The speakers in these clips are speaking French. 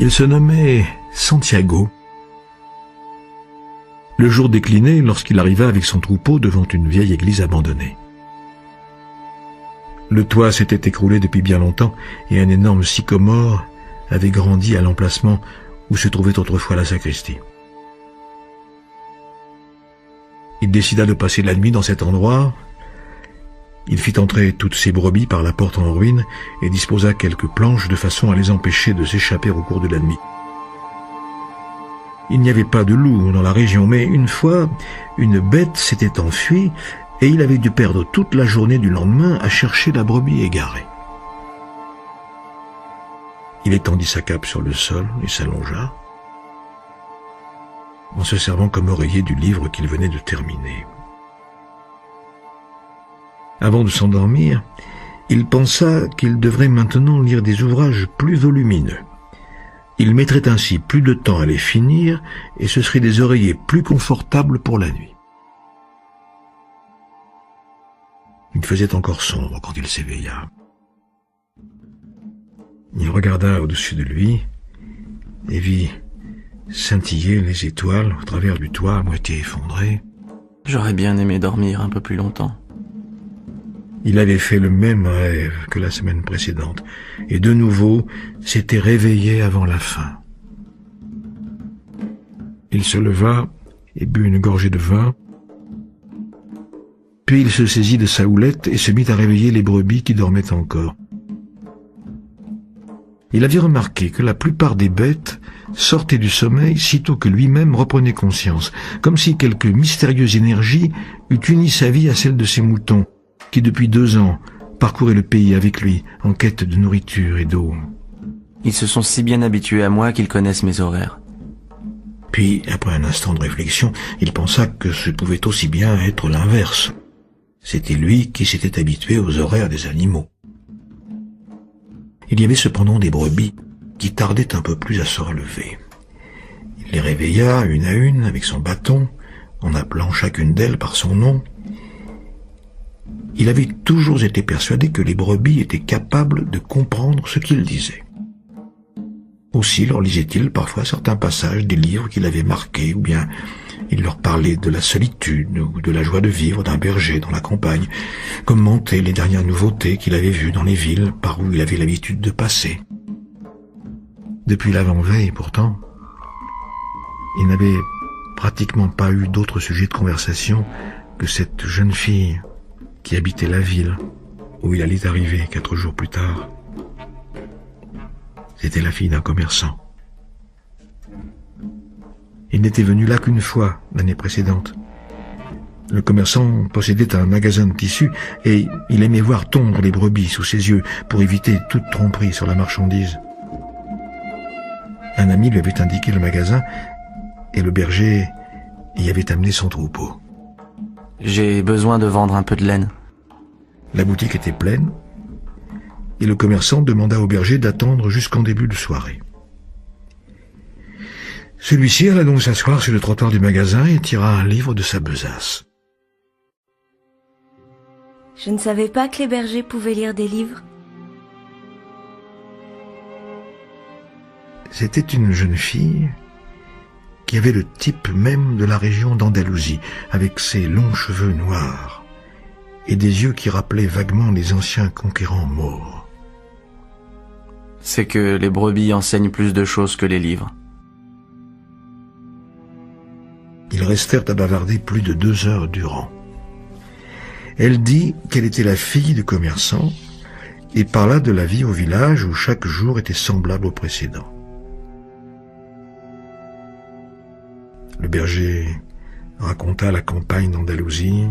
Il se nommait Santiago. Le jour déclinait lorsqu'il arriva avec son troupeau devant une vieille église abandonnée. Le toit s'était écroulé depuis bien longtemps et un énorme sycomore avait grandi à l'emplacement où se trouvait autrefois la sacristie. Il décida de passer la nuit dans cet endroit. Il fit entrer toutes ses brebis par la porte en ruine et disposa quelques planches de façon à les empêcher de s'échapper au cours de la nuit. Il n'y avait pas de loup dans la région, mais une fois, une bête s'était enfuie et il avait dû perdre toute la journée du lendemain à chercher la brebis égarée. Il étendit sa cape sur le sol et s'allongea, en se servant comme oreiller du livre qu'il venait de terminer. Avant de s'endormir, il pensa qu'il devrait maintenant lire des ouvrages plus volumineux. Il mettrait ainsi plus de temps à les finir et ce seraient des oreillers plus confortables pour la nuit. Il faisait encore sombre quand il s'éveilla. Il regarda au-dessus de lui et vit scintiller les étoiles au travers du toit à moitié effondré. J'aurais bien aimé dormir un peu plus longtemps. Il avait fait le même rêve que la semaine précédente, et de nouveau s'était réveillé avant la fin. Il se leva et but une gorgée de vin, puis il se saisit de sa houlette et se mit à réveiller les brebis qui dormaient encore. Il avait remarqué que la plupart des bêtes sortaient du sommeil sitôt que lui-même reprenait conscience, comme si quelque mystérieuse énergie eût uni sa vie à celle de ses moutons, qui depuis 2 ans parcouraient le pays avec lui en quête de nourriture et d'eau. Ils se sont si bien habitués à moi qu'ils connaissent mes horaires. Puis, après un instant de réflexion, il pensa que ce pouvait aussi bien être l'inverse. C'était lui qui s'était habitué aux horaires des animaux. Il y avait cependant des brebis qui tardaient un peu plus à se relever. Il les réveilla une à une avec son bâton, en appelant chacune d'elles par son nom. Il avait toujours été persuadé que les brebis étaient capables de comprendre ce qu'il disait. Aussi leur lisait-il parfois certains passages des livres qu'il avait marqués, ou bien il leur parlait de la solitude ou de la joie de vivre d'un berger dans la campagne, commentait les dernières nouveautés qu'il avait vues dans les villes par où il avait l'habitude de passer. Depuis l'avant-veille, pourtant, il n'avait pratiquement pas eu d'autre sujet de conversation que cette jeune fille qui habitait la ville où il allait arriver 4 jours plus tard. C'était la fille d'un commerçant. Il n'était venu là qu'une fois l'année précédente. Le commerçant possédait un magasin de tissus et il aimait voir tondre les brebis sous ses yeux pour éviter toute tromperie sur la marchandise. Un ami lui avait indiqué le magasin et le berger y avait amené son troupeau. J'ai besoin de vendre un peu de laine. La boutique était pleine et le commerçant demanda au berger d'attendre jusqu'en début de soirée. Celui-ci alla donc s'asseoir sur le trottoir du magasin et tira un livre de sa besace. Je ne savais pas que les bergers pouvaient lire des livres. C'était une jeune fille qui avait le type même de la région d'Andalousie, avec ses longs cheveux noirs et des yeux qui rappelaient vaguement les anciens conquérants maures. C'est que les brebis enseignent plus de choses que les livres. Ils restèrent à bavarder plus de 2 heures durant. Elle dit qu'elle était la fille de commerçant et parla de la vie au village où chaque jour était semblable au précédent. Le berger raconta la campagne d'Andalousie,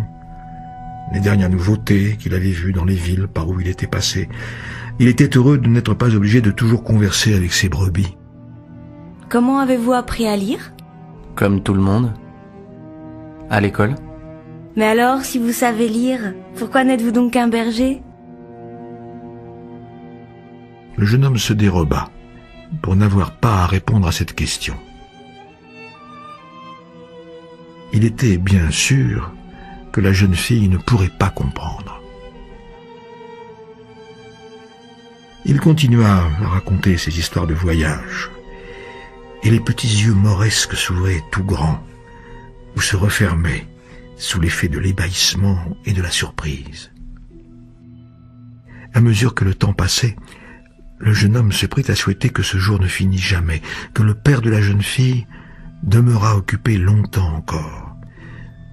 les dernières nouveautés qu'il avait vues dans les villes par où il était passé. Il était heureux de n'être pas obligé de toujours converser avec ses brebis. Comment avez-vous appris à lire? Comme tout le monde. À l'école. Mais alors, si vous savez lire, pourquoi n'êtes-vous donc qu'un berger? Le jeune homme se déroba pour n'avoir pas à répondre à cette question. Il était bien sûr que la jeune fille ne pourrait pas comprendre. Il continua à raconter ses histoires de voyage. et les petits yeux mauresques s'ouvraient tout grands, ou se refermaient sous l'effet de l'ébahissement et de la surprise. À mesure que le temps passait, le jeune homme se prit à souhaiter que ce jour ne finît jamais, que le père de la jeune fille demeurât occupé longtemps encore.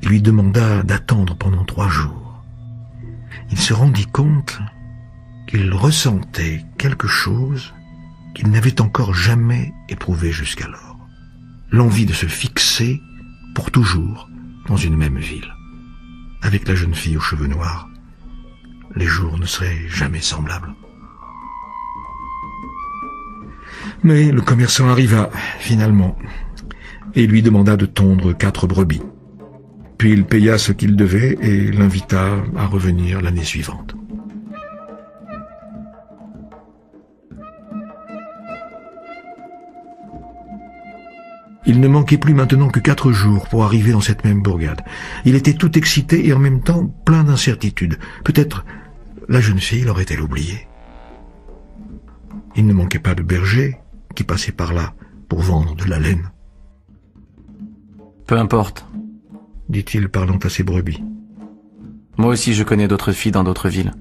Il lui demanda d'attendre pendant 3 jours. Il se rendit compte qu'il ressentait quelque chose qu'il n'avait encore jamais éprouvé jusqu'alors. L'envie de se fixer pour toujours dans une même ville. Avec la jeune fille aux cheveux noirs, les jours ne seraient jamais semblables. Mais le commerçant arriva, finalement, et lui demanda de tondre 4 brebis. Puis il paya ce qu'il devait et l'invita à revenir l'année suivante. Il ne manquait plus maintenant que 4 jours pour arriver dans cette même bourgade. Il était tout excité et en même temps plein d'incertitudes. Peut-être la jeune fille l'aurait-elle oublié. Il ne manquait pas de bergers qui passaient par là pour vendre de la laine. Peu importe. Dit-il parlant à ses brebis. Moi aussi je connais d'autres filles dans d'autres villes.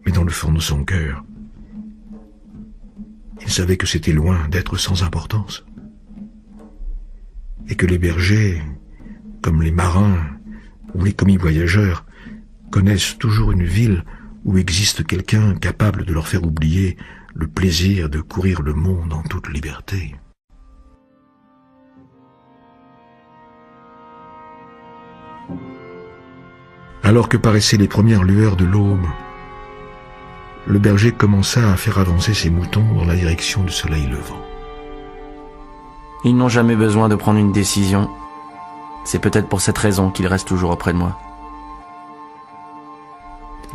Mais dans le fond de son cœur, il savait que c'était loin d'être sans importance. Et que les bergers, comme les marins ou les commis voyageurs, connaissent toujours une ville où existe quelqu'un capable de leur faire oublier le plaisir de courir le monde en toute liberté. Alors que paraissaient les premières lueurs de l'aube, le berger commença à faire avancer ses moutons dans la direction du soleil levant. Ils n'ont jamais besoin de prendre une décision. C'est peut-être pour cette raison qu'ils restent toujours auprès de moi.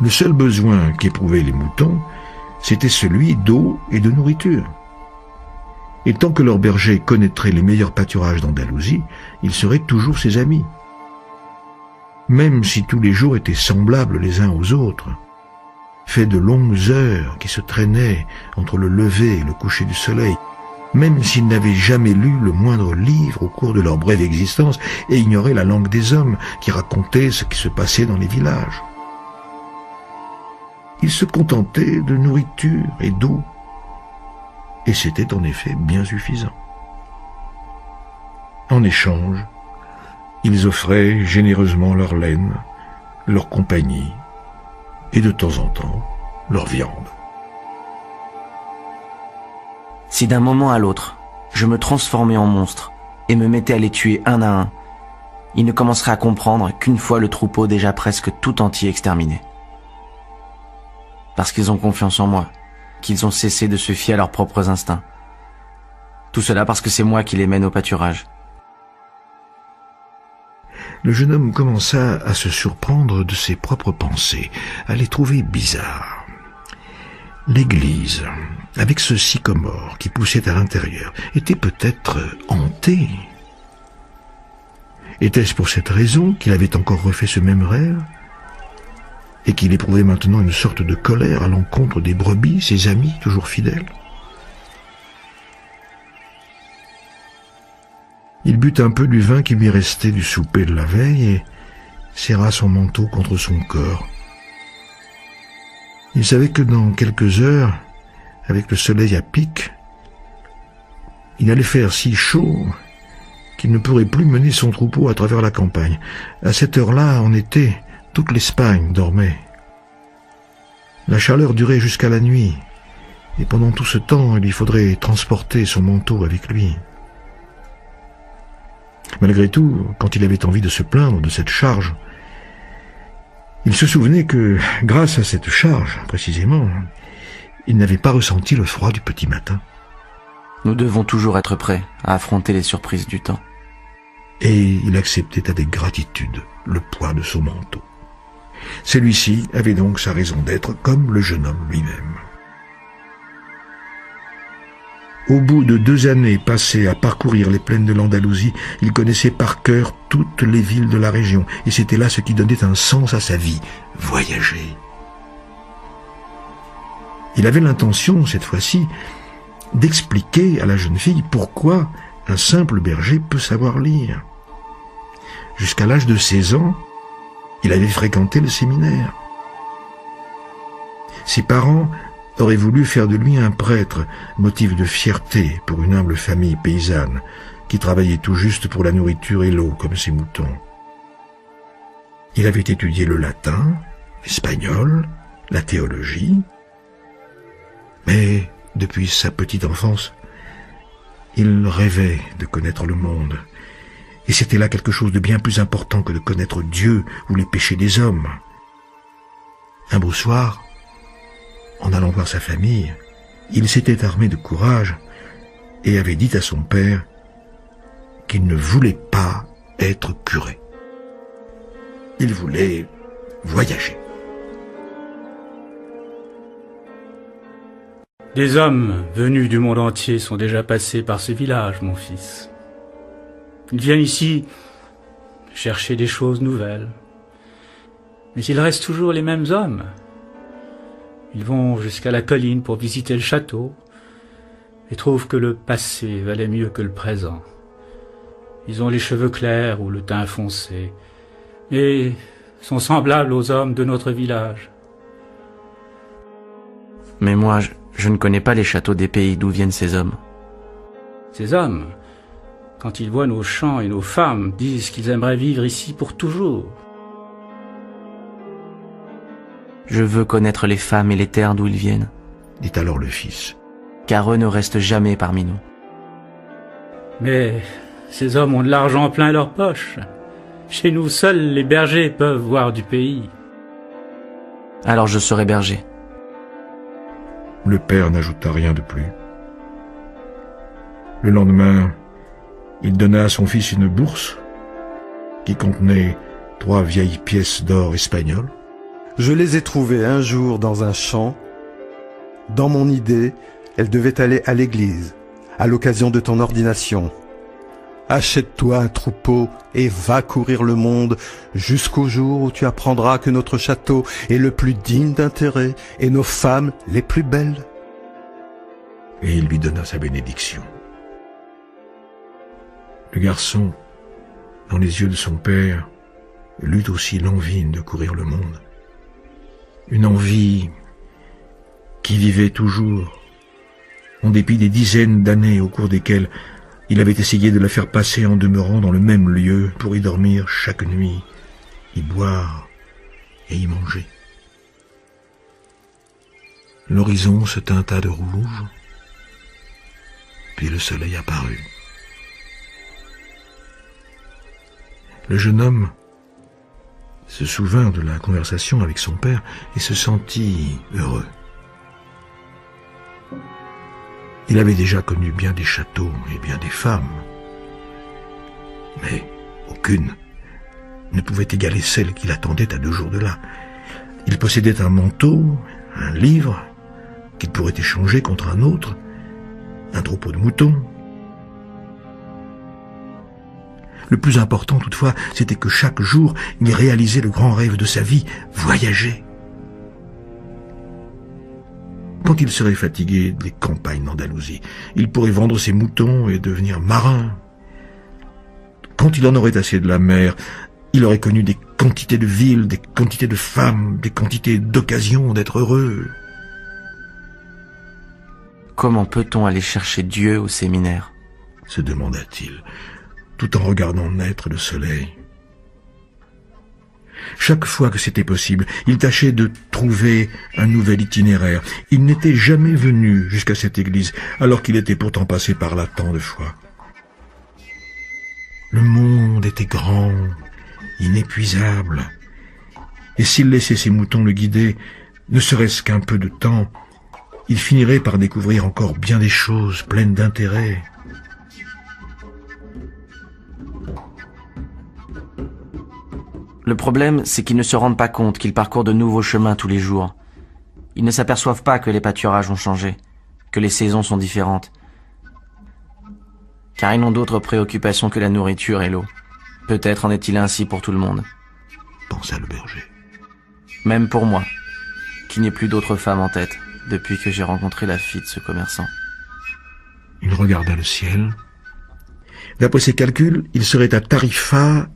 Le seul besoin qu'éprouvaient les moutons, c'était celui d'eau et de nourriture. Et tant que leur berger connaîtrait les meilleurs pâturages d'Andalousie, ils seraient toujours ses amis. Même si tous les jours étaient semblables les uns aux autres, faits de longues heures qui se traînaient entre le lever et le coucher du soleil, même s'ils n'avaient jamais lu le moindre livre au cours de leur brève existence et ignoraient la langue des hommes qui racontaient ce qui se passait dans les villages. Ils se contentaient de nourriture et d'eau, et c'était en effet bien suffisant. En échange, ils offraient généreusement leur laine, leur compagnie, et de temps en temps, leur viande. Si d'un moment à l'autre, je me transformais en monstre et me mettais à les tuer un à un, ils ne commenceraient à comprendre qu'une fois le troupeau déjà presque tout entier exterminé. Parce qu'ils ont confiance en moi, qu'ils ont cessé de se fier à leurs propres instincts. Tout cela parce que c'est moi qui les mène au pâturage. Le jeune homme commença à se surprendre de ses propres pensées, à les trouver bizarres. L'église, avec ce sycomore qui poussait à l'intérieur, était peut-être hantée. Était-ce pour cette raison qu'il avait encore refait ce même rêve, et qu'il éprouvait maintenant une sorte de colère à l'encontre des brebis, ses amis toujours fidèles? Il but un peu du vin qui lui restait du souper de la veille et serra son manteau contre son corps. Il savait que dans quelques heures, avec le soleil à pic, il allait faire si chaud qu'il ne pourrait plus mener son troupeau à travers la campagne. À cette heure-là, en été, toute l'Espagne dormait. La chaleur durait jusqu'à la nuit, et pendant tout ce temps, il lui faudrait transporter son manteau avec lui. Malgré tout, quand il avait envie de se plaindre de cette charge, il se souvenait que, grâce à cette charge, précisément, il n'avait pas ressenti le froid du petit matin. Nous devons toujours être prêts à affronter les surprises du temps. Et il acceptait avec gratitude le poids de son manteau. Celui-ci avait donc sa raison d'être, comme le jeune homme lui-même. Au bout de 2 années passées à parcourir les plaines de l'Andalousie, il connaissait par cœur toutes les villes de la région, et c'était là ce qui donnait un sens à sa vie, voyager. Il avait l'intention, cette fois-ci, d'expliquer à la jeune fille pourquoi un simple berger peut savoir lire. Jusqu'à l'âge de 16 ans, il avait fréquenté le séminaire. Ses parents auraient voulu faire de lui un prêtre, motif de fierté pour une humble famille paysanne qui travaillait tout juste pour la nourriture et l'eau comme ses moutons. Il avait étudié le latin, l'espagnol, la théologie, mais depuis sa petite enfance, il rêvait de connaître le monde. Et c'était là quelque chose de bien plus important que de connaître Dieu ou les péchés des hommes. Un beau soir, en allant voir sa famille, il s'était armé de courage et avait dit à son père qu'il ne voulait pas être curé. Il voulait voyager. Des hommes venus du monde entier sont déjà passés par ce village, mon fils. Ils viennent ici chercher des choses nouvelles. Mais il reste toujours les mêmes hommes. Ils vont jusqu'à la colline pour visiter le château et trouvent que le passé valait mieux que le présent. Ils ont les cheveux clairs ou le teint foncé, mais sont semblables aux hommes de notre village. Mais moi, je ne connais pas les châteaux des pays d'où viennent ces hommes. Ces hommes, quand ils voient nos champs et nos femmes, disent qu'ils aimeraient vivre ici pour toujours. Je veux connaître les femmes et les terres d'où ils viennent. Dit alors le fils. Car eux ne restent jamais parmi nous. Mais ces hommes ont de l'argent plein leur poche. Chez nous, seuls les bergers peuvent voir du pays. Alors je serai berger. Le père n'ajouta rien de plus. Le lendemain, il donna à son fils une bourse qui contenait 3 vieilles pièces d'or espagnoles. Je les ai trouvées un jour dans un champ. Dans mon idée, elles devaient aller à l'église, à l'occasion de ton ordination. Achète-toi un troupeau et va courir le monde jusqu'au jour où tu apprendras que notre château est le plus digne d'intérêt et nos femmes les plus belles. Et il lui donna sa bénédiction. Le garçon, dans les yeux de son père, lut aussi l'envie de courir le monde. Une envie qui vivait toujours, en dépit des dizaines d'années au cours desquelles il avait essayé de la faire passer en demeurant dans le même lieu pour y dormir chaque nuit, y boire et y manger. L'horizon se teinta de rouge, puis le soleil apparut. Le jeune homme se souvint de la conversation avec son père et se sentit heureux. Il avait déjà connu bien des châteaux et bien des femmes, mais aucune ne pouvait égaler celle qu'il attendait à 2 jours de là. Il possédait un manteau, un livre, qu'il pourrait échanger contre un autre, un troupeau de moutons. Le plus important toutefois, c'était que chaque jour, il réalisait le grand rêve de sa vie, voyager. Quand il serait fatigué des campagnes d'Andalousie, il pourrait vendre ses moutons et devenir marin. Quand il en aurait assez de la mer, il aurait connu des quantités de villes, des quantités de femmes, des quantités d'occasions d'être heureux. Comment peut-on aller chercher Dieu au séminaire ? Se demanda-t-il, tout en regardant naître le soleil. Chaque fois que c'était possible, il tâchait de trouver un nouvel itinéraire. Il n'était jamais venu jusqu'à cette église, alors qu'il était pourtant passé par là tant de fois. Le monde était grand, inépuisable, et s'il laissait ses moutons le guider, ne serait-ce qu'un peu de temps, il finirait par découvrir encore bien des choses pleines d'intérêt. Le problème, c'est qu'ils ne se rendent pas compte qu'ils parcourent de nouveaux chemins tous les jours. Ils ne s'aperçoivent pas que les pâturages ont changé, que les saisons sont différentes. Car ils n'ont d'autres préoccupations que la nourriture et l'eau. Peut-être en est-il ainsi pour tout le monde. Pensa le berger. Même pour moi, qui n'ai plus d'autres femmes en tête, depuis que j'ai rencontré la fille de ce commerçant. Il regarda le ciel. D'après ses calculs, il serait à Tarifa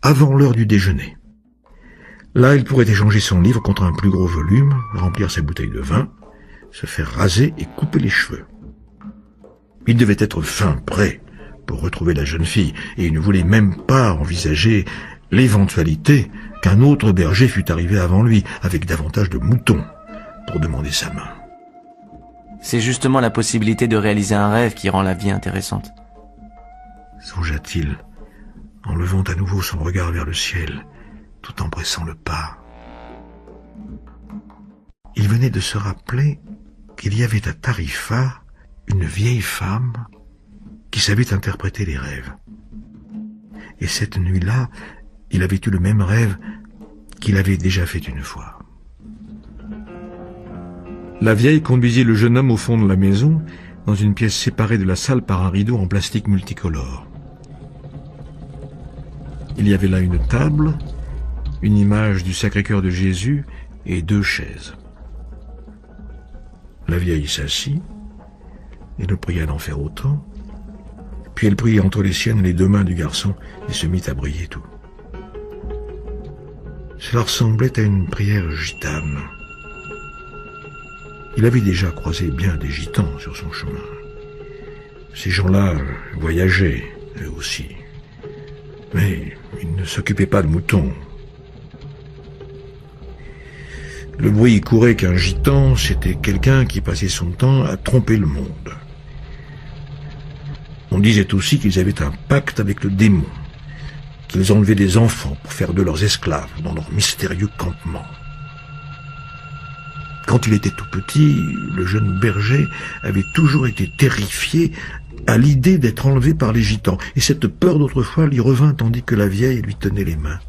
avant l'heure du déjeuner. Là, il pourrait échanger son livre contre un plus gros volume, remplir sa bouteille de vin, se faire raser et couper les cheveux. Il devait être fin prêt pour retrouver la jeune fille, et il ne voulait même pas envisager l'éventualité qu'un autre berger fût arrivé avant lui, avec davantage de moutons, pour demander sa main. C'est justement la possibilité de réaliser un rêve qui rend la vie intéressante. Songea-t-il, en levant à nouveau son regard vers le ciel, tout en pressant le pas. Il venait de se rappeler qu'il y avait à Tarifa une vieille femme qui savait interpréter les rêves. Et cette nuit-là, il avait eu le même rêve qu'il avait déjà fait une fois. La vieille conduisit le jeune homme au fond de la maison, dans une pièce séparée de la salle par un rideau en plastique multicolore. Il y avait là une table, une image du Sacré-Cœur de Jésus et 2 chaises. La vieille s'assit et le pria d'en faire autant, puis elle prit entre les siennes les 2 mains du garçon et se mit à briller tout. Cela ressemblait à une prière gitane. Il avait déjà croisé bien des gitans sur son chemin. Ces gens-là voyageaient, eux aussi. Mais ils ne s'occupaient pas de moutons. Le bruit courait qu'un gitan, c'était quelqu'un qui passait son temps à tromper le monde. On disait aussi qu'ils avaient un pacte avec le démon, qu'ils enlevaient des enfants pour faire de leurs esclaves dans leur mystérieux campement. Quand il était tout petit, le jeune berger avait toujours été terrifié à l'idée d'être enlevé par les gitans, et cette peur d'autrefois lui revint tandis que la vieille lui tenait les mains.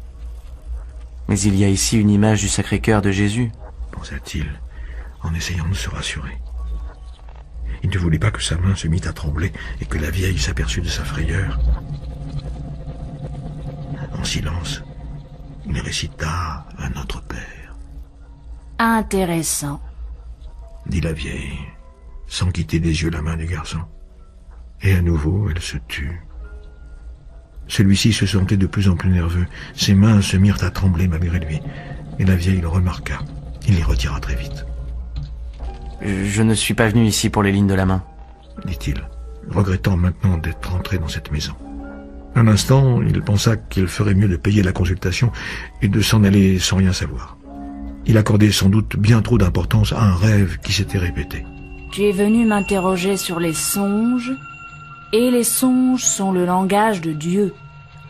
Mais il y a ici une image du Sacré-Cœur de Jésus, pensa-t-il, en essayant de se rassurer. Il ne voulait pas que sa main se mît à trembler et que la vieille s'aperçût de sa frayeur. En silence, il récita un Notre Père. Intéressant, dit la vieille, sans quitter des yeux la main du garçon. Et à nouveau, elle se tut. Celui-ci se sentait de plus en plus nerveux. Ses mains se mirent à trembler malgré lui. Et la vieille le remarqua. Il les retira très vite. Je ne suis pas venu ici pour les lignes de la main, dit-il, regrettant maintenant d'être entré dans cette maison. Un instant, il pensa qu'il ferait mieux de payer la consultation et de s'en aller sans rien savoir. Il accordait sans doute bien trop d'importance à un rêve qui s'était répété. Tu es venu m'interroger sur les songes, et les songes sont le langage de Dieu.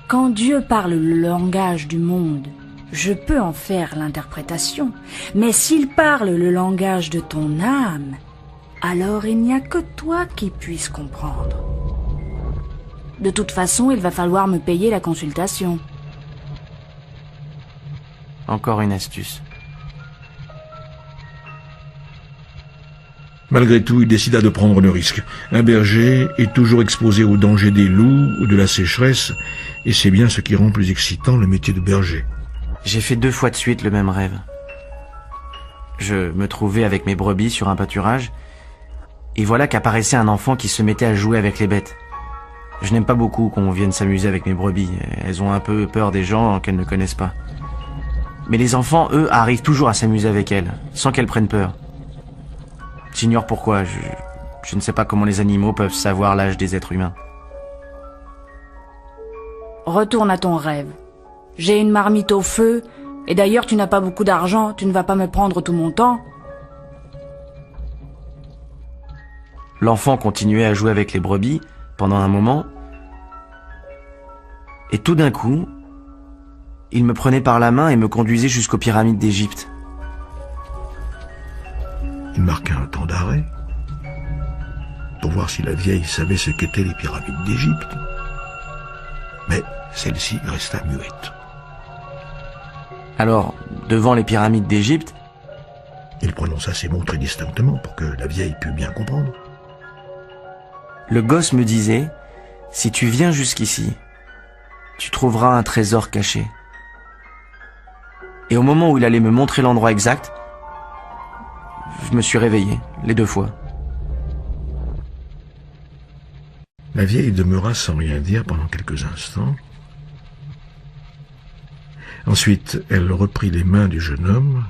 Quand Dieu parle le langage du monde, je peux en faire l'interprétation, mais s'il parle le langage de ton âme, alors il n'y a que toi qui puisses comprendre. De toute façon, il va falloir me payer la consultation. Encore une astuce. Malgré tout, il décida de prendre le risque. Un berger est toujours exposé au danger des loups ou de la sécheresse, et c'est bien ce qui rend plus excitant le métier de berger. J'ai fait 2 fois de suite le même rêve. Je me trouvais avec mes brebis sur un pâturage, et voilà qu'apparaissait un enfant qui se mettait à jouer avec les bêtes. Je n'aime pas beaucoup qu'on vienne s'amuser avec mes brebis. Elles ont un peu peur des gens qu'elles ne connaissent pas. Mais les enfants, eux, arrivent toujours à s'amuser avec elles, sans qu'elles prennent peur. J'ignore pourquoi, je ne sais pas comment les animaux peuvent savoir l'âge des êtres humains. Retourne à ton rêve. J'ai une marmite au feu, et d'ailleurs tu n'as pas beaucoup d'argent, tu ne vas pas me prendre tout mon temps. L'enfant continuait à jouer avec les brebis pendant un moment, et tout d'un coup, il me prenait par la main et me conduisait jusqu'aux pyramides d'Égypte. Il marqua un temps d'arrêt pour voir si la vieille savait ce qu'étaient les pyramides d'Égypte. Mais celle-ci resta muette. Alors, devant les pyramides d'Égypte, il prononça ces mots très distinctement pour que la vieille pût bien comprendre. Le gosse me disait, si tu viens jusqu'ici, tu trouveras un trésor caché. Et au moment où il allait me montrer l'endroit exact, je me suis réveillé, les 2 fois. La vieille demeura sans rien dire pendant quelques instants. Ensuite, elle reprit les mains du jeune homme,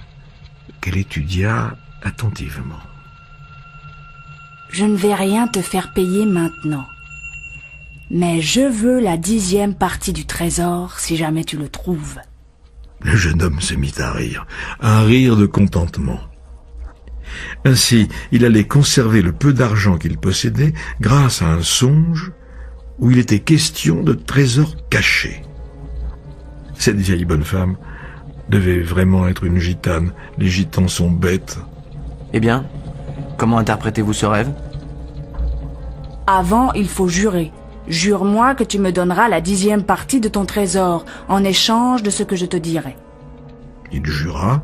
qu'elle étudia attentivement. Je ne vais rien te faire payer maintenant. Mais je veux la 10e partie du trésor si jamais tu le trouves. Le jeune homme se mit à rire, un rire de contentement. Ainsi, il allait conserver le peu d'argent qu'il possédait grâce à un songe où il était question de trésors cachés. Cette vieille bonne femme devait vraiment être une gitane. Les gitans sont bêtes. Eh bien, comment interprétez-vous ce rêve? Avant, il faut jurer. Jure-moi que tu me donneras la 10e partie de ton trésor en échange de ce que je te dirai. Il jura.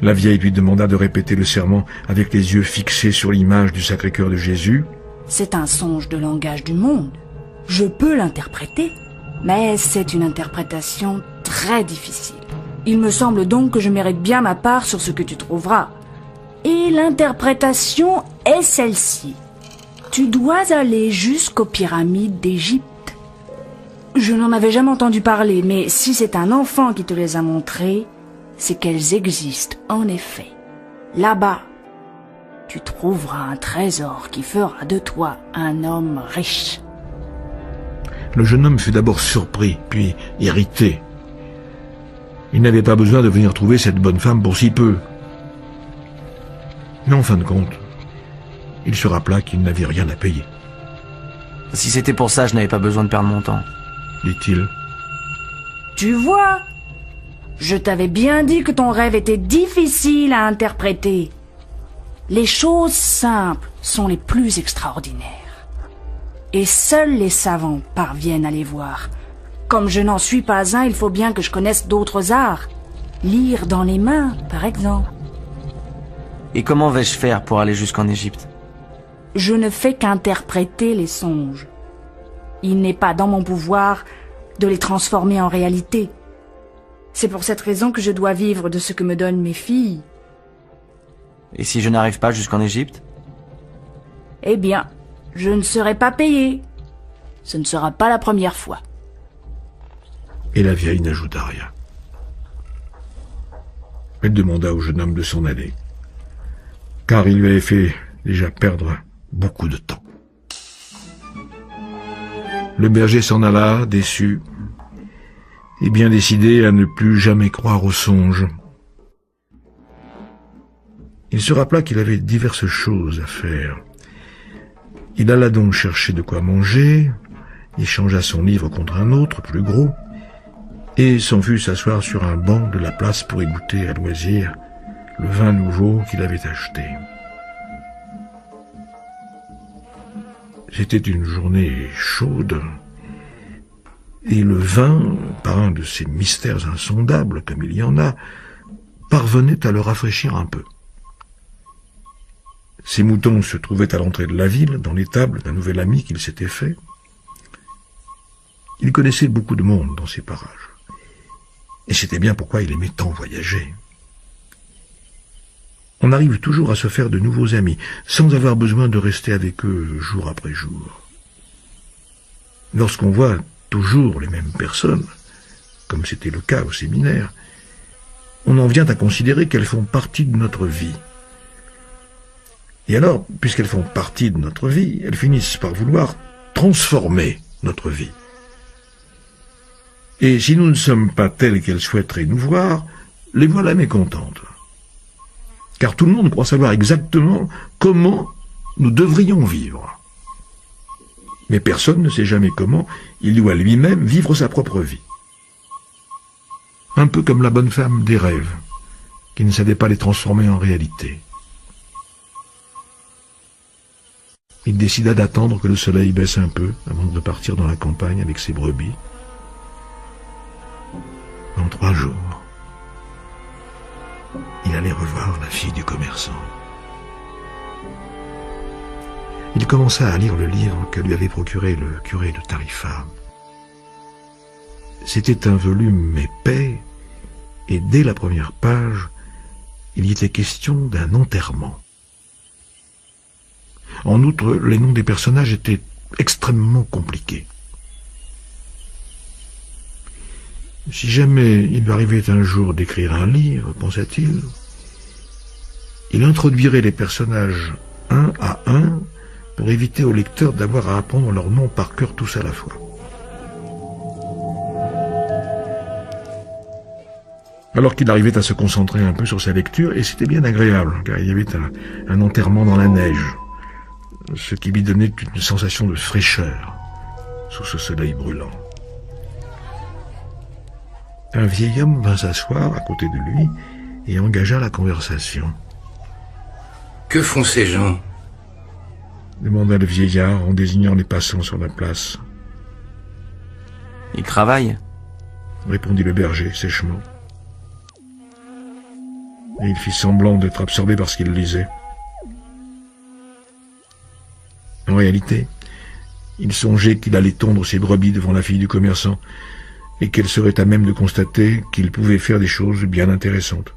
La vieille lui demanda de répéter le serment avec les yeux fixés sur l'image du Sacré-Cœur de Jésus. C'est un songe de langage du monde. Je peux l'interpréter, mais c'est une interprétation très difficile. Il me semble donc que je mérite bien ma part sur ce que tu trouveras. Et l'interprétation est celle-ci. Tu dois aller jusqu'aux pyramides d'Égypte. Je n'en avais jamais entendu parler, mais si c'est un enfant qui te les a montrées, c'est qu'elles existent en effet. Là-bas, tu trouveras un trésor qui fera de toi un homme riche. Le jeune homme fut d'abord surpris, puis irrité. Il n'avait pas besoin de venir trouver cette bonne femme pour si peu. Mais en fin de compte, il se rappela qu'il n'avait rien à payer, Si c'était pour ça, je n'avais pas besoin de perdre mon temps. dit-il. Tu vois, je t'avais bien dit que ton rêve était difficile à interpréter. Les choses simples sont les plus extraordinaires. Et seuls les savants parviennent à les voir. Comme je n'en suis pas un, il faut bien que je connaisse d'autres arts. Lire dans les mains, par exemple. Et comment vais-je faire pour aller jusqu'en Égypte? Je ne fais qu'interpréter les songes. Il n'est pas dans mon pouvoir de les transformer en réalité. C'est pour cette raison que je dois vivre de ce que me donnent mes filles. Et si je n'arrive pas jusqu'en Égypte? Eh bien, je ne serai pas payé. Ce ne sera pas la première fois. Et la vieille n'ajouta rien. Elle demanda au jeune homme de s'en aller, car il lui avait fait déjà perdre beaucoup de temps. Le berger s'en alla, déçu, et bien décidé à ne plus jamais croire aux songes. Il se rappela qu'il avait diverses choses à faire. Il alla donc chercher de quoi manger, échangea son livre contre un autre, plus gros, et s'en fut s'asseoir sur un banc de la place pour y goûter à loisir le vin nouveau qu'il avait acheté. C'était une journée chaude, et le vin, par un de ces mystères insondables comme il y en a, parvenait à le rafraîchir un peu. Ses moutons se trouvaient à l'entrée de la ville, dans l'étable d'un nouvel ami qu'il s'était fait. Il connaissait beaucoup de monde dans ces parages, et c'était bien pourquoi il aimait tant voyager. On arrive toujours à se faire de nouveaux amis, sans avoir besoin de rester avec eux jour après jour. Lorsqu'on voit toujours les mêmes personnes, comme c'était le cas au séminaire, on en vient à considérer qu'elles font partie de notre vie. Et alors, puisqu'elles font partie de notre vie, elles finissent par vouloir transformer notre vie. Et si nous ne sommes pas tels qu'elles souhaiteraient nous voir, les voilà mécontentes. Car tout le monde croit savoir exactement comment nous devrions vivre. Mais personne ne sait jamais comment il doit lui-même vivre sa propre vie. Un peu comme la bonne femme des rêves, qui ne savait pas les transformer en réalité. Il décida d'attendre que le soleil baisse un peu avant de partir dans la campagne avec ses brebis. Dans 3 jours, il allait revoir la fille du commerçant. Il commença à lire le livre que lui avait procuré le curé de Tarifa. C'était un volume épais, et dès la première page, il y était question d'un enterrement. En outre, les noms des personnages étaient extrêmement compliqué. Si jamais il lui arrivait un jour d'écrire un livre, pensa-t-il, il introduirait les personnages un à un pour éviter au lecteur d'avoir à apprendre leurs noms par cœur tous à la fois. Alors qu'il arrivait à se concentrer un peu sur sa lecture, et c'était bien agréable, car il y avait un enterrement dans la neige, ce qui lui donnait une sensation de fraîcheur sous ce soleil brûlant. Un vieil homme vint s'asseoir à côté de lui et engagea la conversation. « Que font ces gens ?» demanda le vieillard en désignant les passants sur la place. « Ils travaillent ?» répondit le berger sèchement. Et il fit semblant d'être absorbé par ce qu'il lisait. En réalité, il songeait qu'il allait tondre ses brebis devant la fille du commerçant et qu'elle serait à même de constater qu'il pouvait faire des choses bien intéressantes.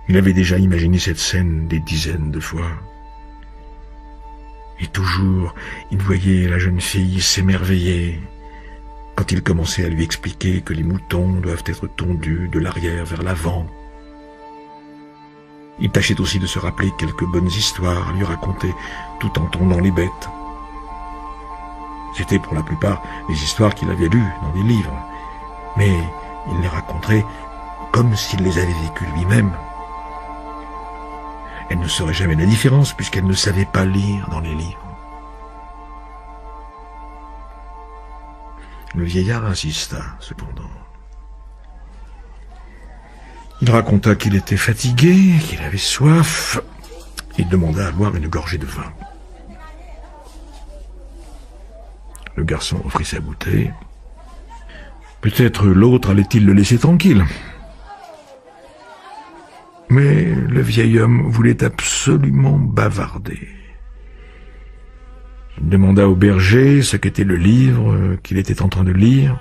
Il avait déjà imaginé cette scène des dizaines de fois. Et toujours, il voyait la jeune fille s'émerveiller quand il commençait à lui expliquer que les moutons doivent être tondus de l'arrière vers l'avant. Il tâchait aussi de se rappeler quelques bonnes histoires à lui raconter tout en tondant les bêtes. C'étaient pour la plupart des histoires qu'il avait lues dans des livres, mais il les raconterait comme s'il les avait vécues lui-même. Elle ne saurait jamais la différence puisqu'elle ne savait pas lire dans les livres. Le vieillard insista, cependant. Il raconta qu'il était fatigué, qu'il avait soif, et demanda à boire une gorgée de vin. Le garçon offrit sa bouteille. Peut-être l'autre allait-il le laisser tranquille. Mais le vieil homme voulait absolument bavarder. Il demanda au berger ce qu'était le livre qu'il était en train de lire.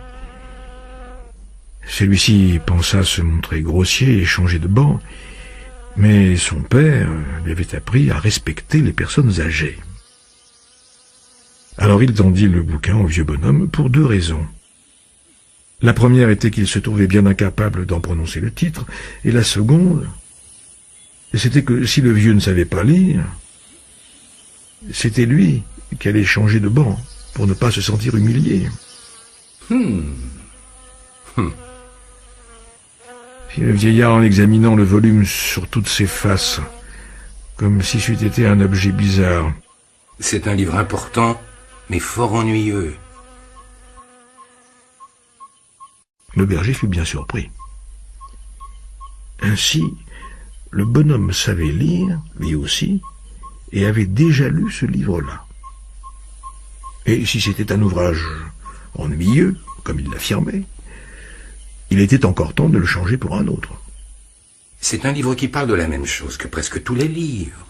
Celui-ci pensa se montrer grossier et changer de banc, mais son père lui avait appris à respecter les personnes âgées. Alors il tendit le bouquin au vieux bonhomme pour deux raisons. La première était qu'il se trouvait bien incapable d'en prononcer le titre, et la seconde, c'était que si le vieux ne savait pas lire, c'était lui qui allait changer de banc pour ne pas se sentir humilié. Fit le vieillard en examinant le volume sur toutes ses faces, comme si c'eût été un objet bizarre. C'est un livre important, mais fort ennuyeux. Le berger fut bien surpris. Ainsi, le bonhomme savait lire, lui aussi, et avait déjà lu ce livre-là. Et si c'était un ouvrage ennuyeux, comme il l'affirmait, il était encore temps de le changer pour un autre. C'est un livre qui parle de la même chose que presque tous les livres,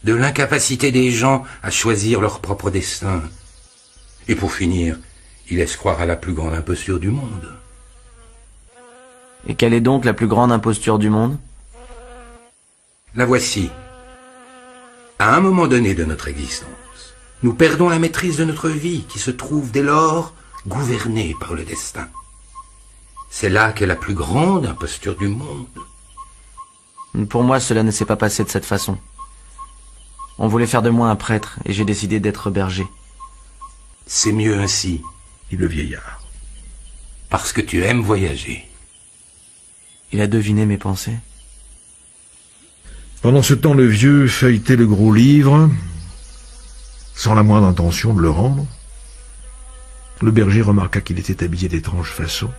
de l'incapacité des gens à choisir leur propre destin. Et pour finir, il laisse croire à la plus grande imposture du monde. Et quelle est donc la plus grande imposture du monde? La voici. À un moment donné de notre existence, nous perdons la maîtrise de notre vie qui se trouve dès lors gouvernée par le destin. C'est là qu'est la plus grande imposture du monde. Pour moi, cela ne s'est pas passé de cette façon. On voulait faire de moi un prêtre et j'ai décidé d'être berger. C'est mieux ainsi, dit le vieillard. Parce que tu aimes voyager. Il a deviné mes pensées. Pendant ce temps, le vieux feuilletait le gros livre, sans la moindre intention de le rendre. Le berger remarqua qu'il était habillé d'étrange façon.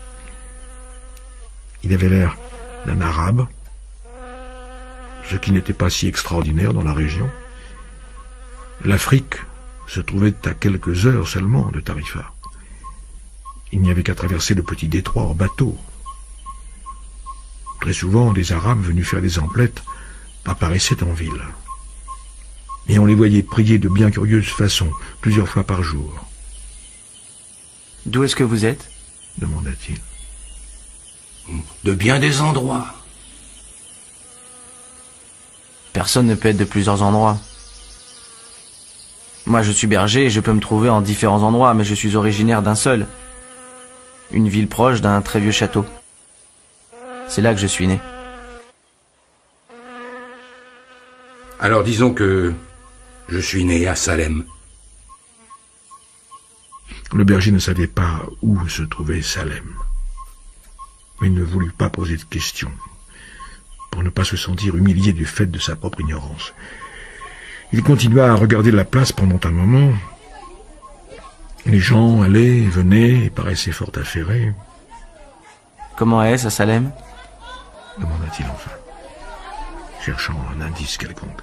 Il avait l'air d'un arabe, ce qui n'était pas si extraordinaire dans la région. L'Afrique se trouvait à quelques heures seulement de Tarifa. Il n'y avait qu'à traverser le petit détroit en bateau. Très souvent, des Arabes venus faire des emplettes apparaissaient en ville. Et on les voyait prier de bien curieuses façons, plusieurs fois par jour. « D'où est-ce que vous êtes » demanda-t-il. « De bien des endroits. » Personne ne peut être de plusieurs endroits. Moi, je suis berger et je peux me trouver en différents endroits, mais je suis originaire d'un seul. Une ville proche d'un très vieux château. C'est là que je suis né. Alors disons que je suis né à Salem. Le berger ne savait pas où se trouvait Salem. Mais il ne voulut pas poser de questions, pour ne pas se sentir humilié du fait de sa propre ignorance. Il continua à regarder la place pendant un moment. Les gens allaient et venaient et paraissaient fort affairés. Comment est-ce à Salem? Demanda-t-il enfin, cherchant un indice quelconque.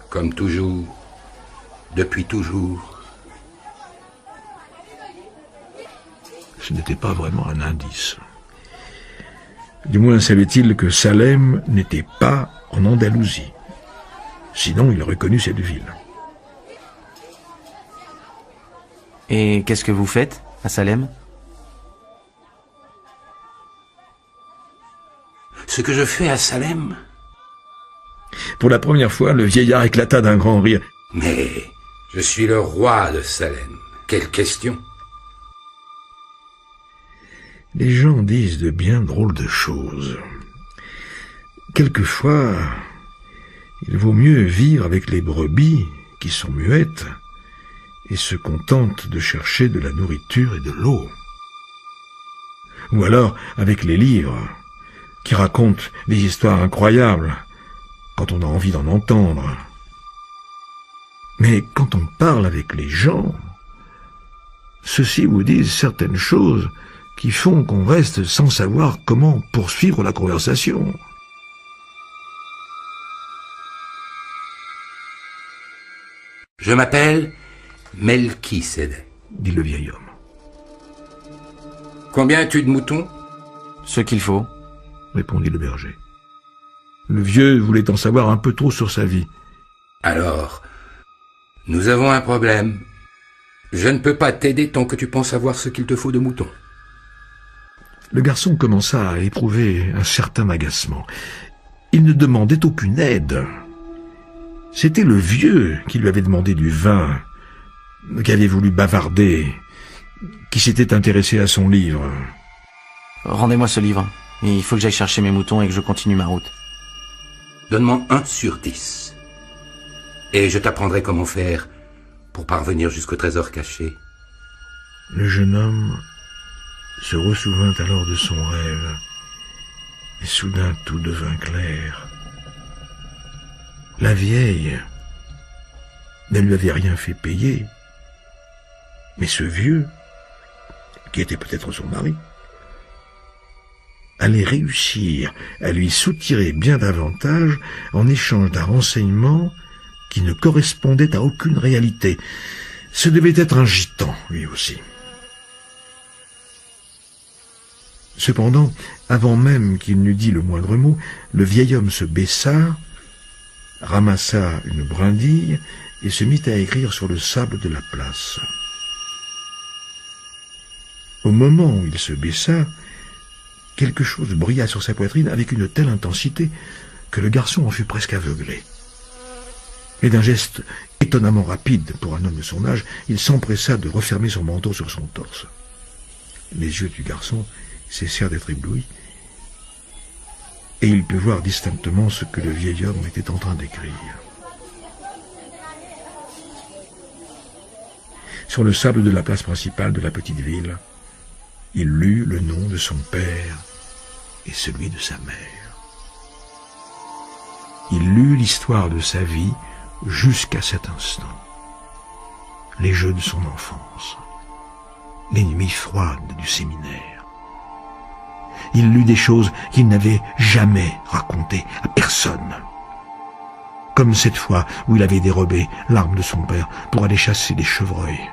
Comme toujours, depuis toujours. Ce n'était pas vraiment un indice. Du moins savait-il que Salem n'était pas en Andalousie. Sinon, il reconnut cette ville. Et qu'est-ce que vous faites à Salem? Ce que je fais à Salem? Pour la première fois, le vieillard éclata d'un grand rire. Mais je suis le roi de Salem. Quelle question! Les gens disent de bien drôles de choses. Quelquefois, il vaut mieux vivre avec les brebis, qui sont muettes, et se contentent de chercher de la nourriture et de l'eau. Ou alors avec les livres, qui racontent des histoires incroyables, quand on a envie d'en entendre. Mais quand on parle avec les gens, ceux-ci vous disent certaines choses qui font qu'on reste sans savoir comment poursuivre la conversation. Je m'appelle Melchisédek, dit le vieil homme. Combien as-tu de moutons? Ce qu'il faut. Répondit le berger. Le vieux voulait en savoir un peu trop sur sa vie. Alors, nous avons un problème. Je ne peux pas t'aider tant que tu penses savoir ce qu'il te faut de moutons. Le garçon commença à éprouver un certain agacement. Il ne demandait aucune aide. C'était le vieux qui lui avait demandé du vin, qui avait voulu bavarder, qui s'était intéressé à son livre. Rendez-moi ce livre. Il faut que j'aille chercher mes moutons et que je continue ma route. Donne-moi 1 sur 10. Et je t'apprendrai comment faire pour parvenir jusqu'au trésor caché. Le jeune homme se ressouvint alors de son rêve, et soudain tout devint clair. La vieille ne lui avait rien fait payer, mais ce vieux, qui était peut-être son mari, allait réussir à lui soutirer bien davantage en échange d'un renseignement qui ne correspondait à aucune réalité. Ce devait être un gitan, lui aussi. Cependant, avant même qu'il n'eût dit le moindre mot, le vieil homme se baissa, ramassa une brindille et se mit à écrire sur le sable de la place. Au moment où il se baissa, quelque chose brilla sur sa poitrine avec une telle intensité que le garçon en fut presque aveuglé. Et d'un geste étonnamment rapide pour un homme de son âge, il s'empressa de refermer son manteau sur son torse. Les yeux du garçon cessèrent d'être éblouis, et il put voir distinctement ce que le vieil homme était en train d'écrire. Sur le sable de la place principale de la petite ville, il lut le nom de son père et celui de sa mère. Il lut l'histoire de sa vie jusqu'à cet instant. Les jeux de son enfance, les nuits froides du séminaire. Il lut des choses qu'il n'avait jamais racontées à personne. Comme cette fois où il avait dérobé l'arme de son père pour aller chasser des chevreuils.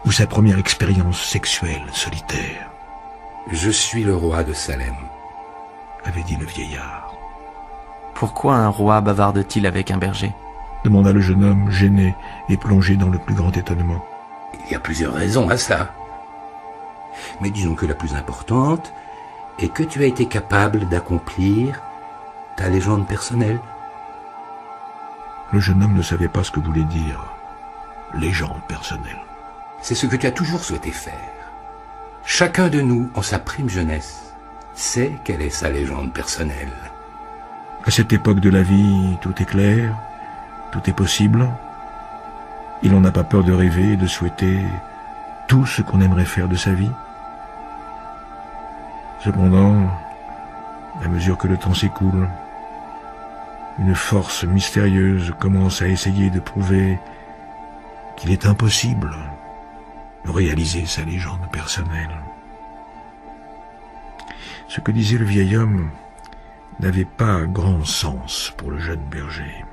Ou sa première expérience sexuelle solitaire. Je suis le roi de Salem, avait dit le vieillard. Pourquoi un roi bavarde-t-il avec un berger? Demanda le jeune homme, gêné et plongé dans le plus grand étonnement. Il y a plusieurs raisons à ça. Mais disons que la plus importante est que tu as été capable d'accomplir ta légende personnelle. Le jeune homme ne savait pas ce que voulait dire légende personnelle. C'est ce que tu as toujours souhaité faire. Chacun de nous, en sa prime jeunesse, sait quelle est sa légende personnelle. À cette époque de la vie, tout est clair, tout est possible. Il n'en a pas peur de rêver et de souhaiter tout ce qu'on aimerait faire de sa vie. Cependant, à mesure que le temps s'écoule, une force mystérieuse commence à essayer de prouver qu'il est impossible de réaliser sa légende personnelle. Ce que disait le vieil homme n'avait pas grand sens pour le jeune berger.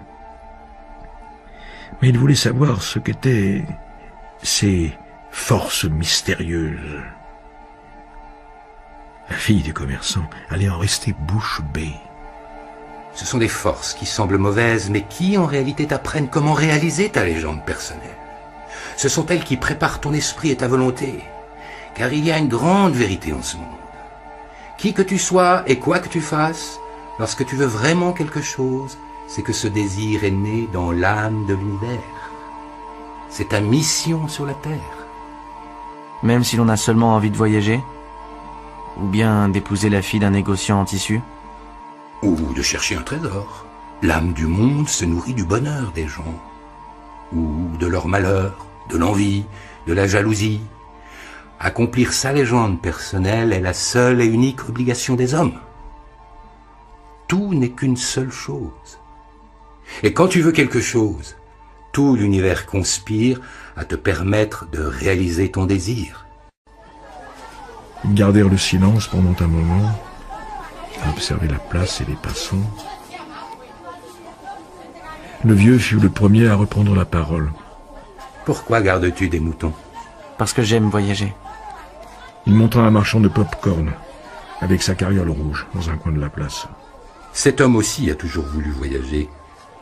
Mais il voulait savoir ce qu'étaient ces forces mystérieuses. La fille du commerçant allait en rester bouche bée. Ce sont des forces qui semblent mauvaises, mais qui en réalité t'apprennent comment réaliser ta légende personnelle. Ce sont elles qui préparent ton esprit et ta volonté, car il y a une grande vérité en ce monde. Qui que tu sois et quoi que tu fasses, lorsque tu veux vraiment quelque chose, c'est que ce désir est né dans l'âme de l'univers. C'est ta mission sur la terre. Même si l'on a seulement envie de voyager? Ou bien d'épouser la fille d'un négociant en tissu? Ou de chercher un trésor. L'âme du monde se nourrit du bonheur des gens. Ou de leur malheur, de l'envie, de la jalousie. Accomplir sa légende personnelle est la seule et unique obligation des hommes. Tout n'est qu'une seule chose. Et quand tu veux quelque chose, tout l'univers conspire à te permettre de réaliser ton désir. Ils gardèrent le silence pendant un moment, à observer la place et les passants. Le vieux fut le premier à reprendre la parole. Pourquoi gardes-tu des moutons? Parce que j'aime voyager. Il montra un marchand de pop-corn, avec sa carriole rouge, dans un coin de la place. Cet homme aussi a toujours voulu voyager,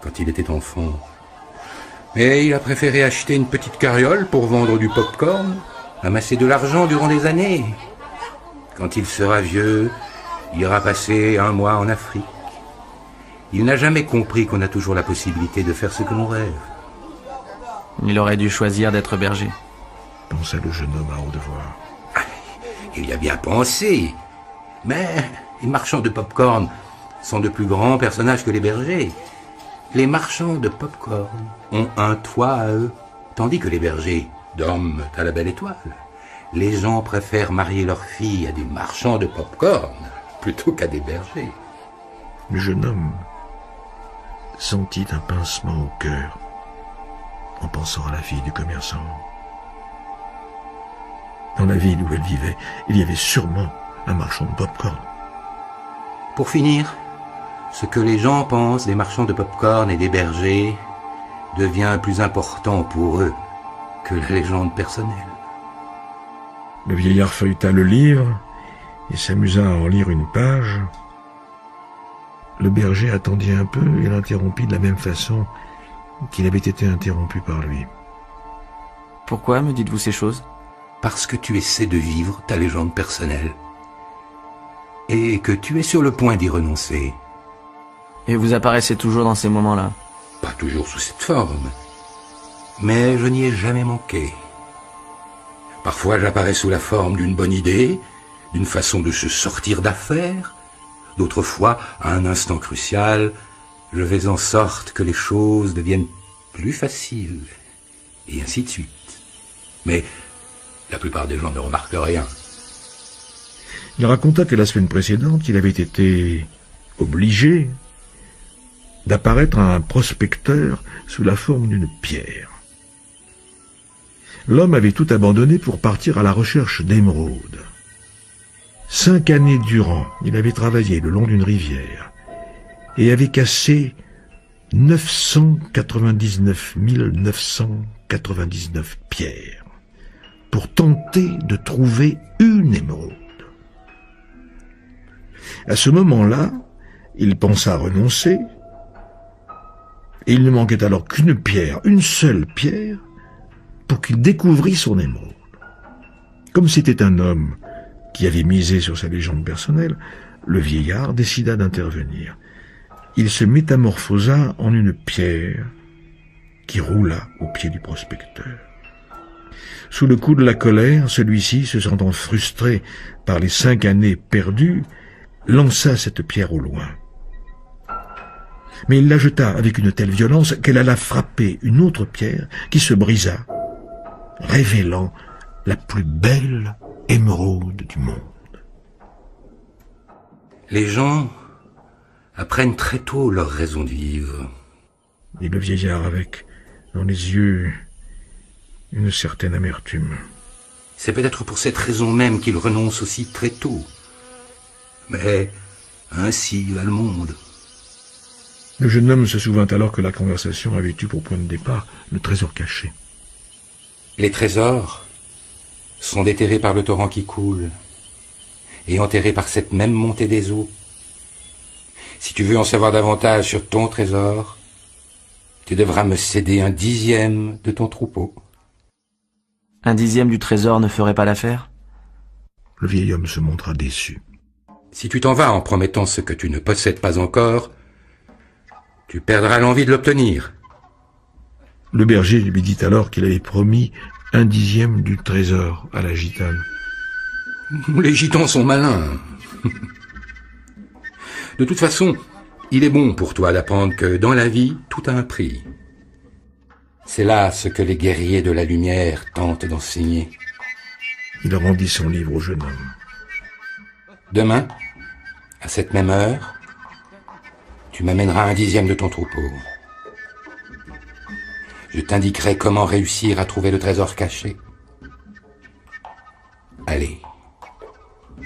quand il était enfant. Mais il a préféré acheter une petite carriole pour vendre du pop-corn, amasser de l'argent durant des années. Quand il sera vieux, il ira passer un mois en Afrique. Il n'a jamais compris qu'on a toujours la possibilité de faire ce que l'on rêve. Il aurait dû choisir d'être berger, pensa le jeune homme à haute voix. Il y a bien pensé. Mais les marchands de pop-corn sont de plus grands personnages que les bergers. Les marchands de pop-corn ont un toit à eux, tandis que les bergers dorment à la belle étoile. Les gens préfèrent marier leurs filles à des marchands de pop-corn plutôt qu'à des bergers. Le jeune homme sentit un pincement au cœur en pensant à la fille du commerçant. Dans la ville où elle vivait, il y avait sûrement un marchand de pop-corn. Pour finir, ce que les gens pensent des marchands de pop-corn et des bergers devient plus important pour eux que la légende personnelle. Le vieillard feuilleta le livre et s'amusa à en lire une page. Le berger attendit un peu et l'interrompit de la même façon qu'il avait été interrompu par lui. Pourquoi me dites-vous ces choses? Parce que tu essaies de vivre ta légende personnelle et que tu es sur le point d'y renoncer. Et vous apparaissez toujours dans ces moments-là? Pas toujours sous cette forme, mais je n'y ai jamais manqué. Parfois j'apparais sous la forme d'une bonne idée, d'une façon de se sortir d'affaire. D'autres fois, à un instant crucial, je fais en sorte que les choses deviennent plus faciles, et ainsi de suite. Mais la plupart des gens ne remarquent rien. Il raconta que la semaine précédente, il avait été obligé d'apparaître à un prospecteur sous la forme d'une pierre. L'homme avait tout abandonné pour partir à la recherche d'émeraudes. 5 années durant, il avait travaillé le long d'une rivière et avait cassé 999 999 pierres pour tenter de trouver une émeraude. À ce moment-là, il pensa renoncer, et il ne manquait alors qu'une pierre, une seule pierre, pour qu'il découvrît son émeraude. Comme c'était un homme qui avait misé sur sa légende personnelle, le vieillard décida d'intervenir. Il se métamorphosa en une pierre qui roula aux pieds du prospecteur. Sous le coup de la colère, celui-ci, se sentant frustré par les 5 années perdues, lança cette pierre au loin. Mais il la jeta avec une telle violence qu'elle alla frapper une autre pierre qui se brisa, révélant la plus belle émeraude du monde. Les gens apprennent très tôt leur raison de vivre. Dit le vieillard avec, dans les yeux, une certaine amertume. C'est peut-être pour cette raison même qu'ils renoncent aussi très tôt. Mais ainsi va le monde. Le jeune homme se souvint alors que la conversation avait eu pour point de départ le trésor caché. Les trésors sont déterrés par le torrent qui coule et enterrés par cette même montée des eaux. Si tu veux en savoir davantage sur ton trésor, tu devras me céder 1/10 de ton troupeau. 1/10 du trésor ne ferait pas l'affaire? Le vieil homme se montra déçu. Si tu t'en vas en promettant ce que tu ne possèdes pas encore, tu perdras l'envie de l'obtenir. Le berger lui dit alors qu'il avait promis 1/10 du trésor à la gitane. Les gitans sont malins. De toute façon, il est bon pour toi d'apprendre que dans la vie, tout a un prix. C'est là ce que les guerriers de la lumière tentent d'enseigner. Il rendit son livre au jeune homme. Demain, à cette même heure, tu m'amèneras 1/10 de ton troupeau. Je t'indiquerai comment réussir à trouver le trésor caché. Allez,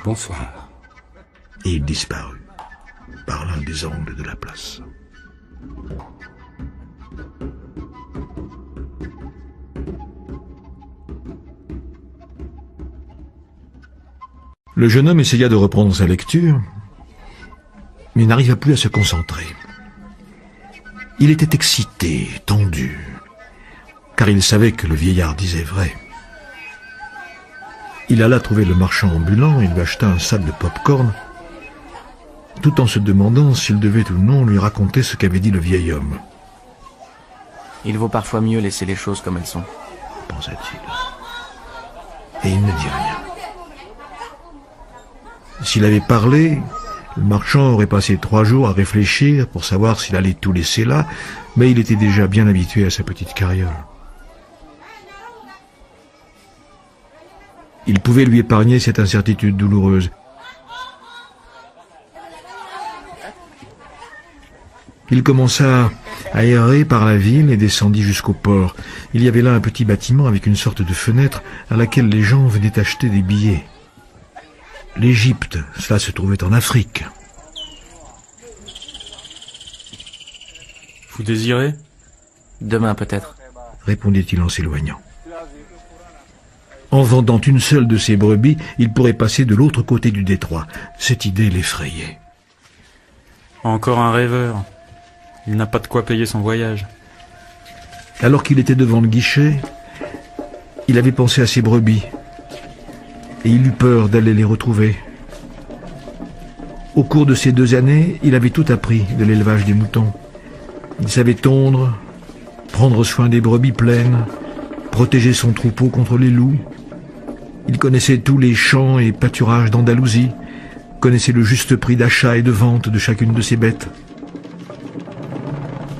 bonsoir. Et il disparut par l'un des angles de la place. Le jeune homme essaya de reprendre sa lecture, mais n'arriva plus à se concentrer. Il était excité, tendu, car il savait que le vieillard disait vrai. Il alla trouver le marchand ambulant et lui acheta un sac de pop-corn, tout en se demandant s'il devait ou non lui raconter ce qu'avait dit le vieil homme. Il vaut parfois mieux laisser les choses comme elles sont, pensa-t-il. Et il ne dit rien. S'il avait parlé, le marchand aurait passé 3 jours à réfléchir pour savoir s'il allait tout laisser là, mais il était déjà bien habitué à sa petite carriole. Il pouvait lui épargner cette incertitude douloureuse. Il commença à errer par la ville et descendit jusqu'au port. Il y avait là un petit bâtiment avec une sorte de fenêtre à laquelle les gens venaient acheter des billets. L'Égypte, cela se trouvait en Afrique. Vous désirez? Demain peut-être. Répondit-il en s'éloignant. En vendant une seule de ses brebis, il pourrait passer de l'autre côté du détroit. Cette idée l'effrayait. Encore un rêveur. Il n'a pas de quoi payer son voyage. Alors qu'il était devant le guichet, il avait pensé à ses brebis. Et il eut peur d'aller les retrouver. Au cours de ces 2 années, il avait tout appris de l'élevage des moutons. Il savait tondre, prendre soin des brebis pleines, protéger son troupeau contre les loups. Il connaissait tous les champs et pâturages d'Andalousie, connaissait le juste prix d'achat et de vente de chacune de ses bêtes.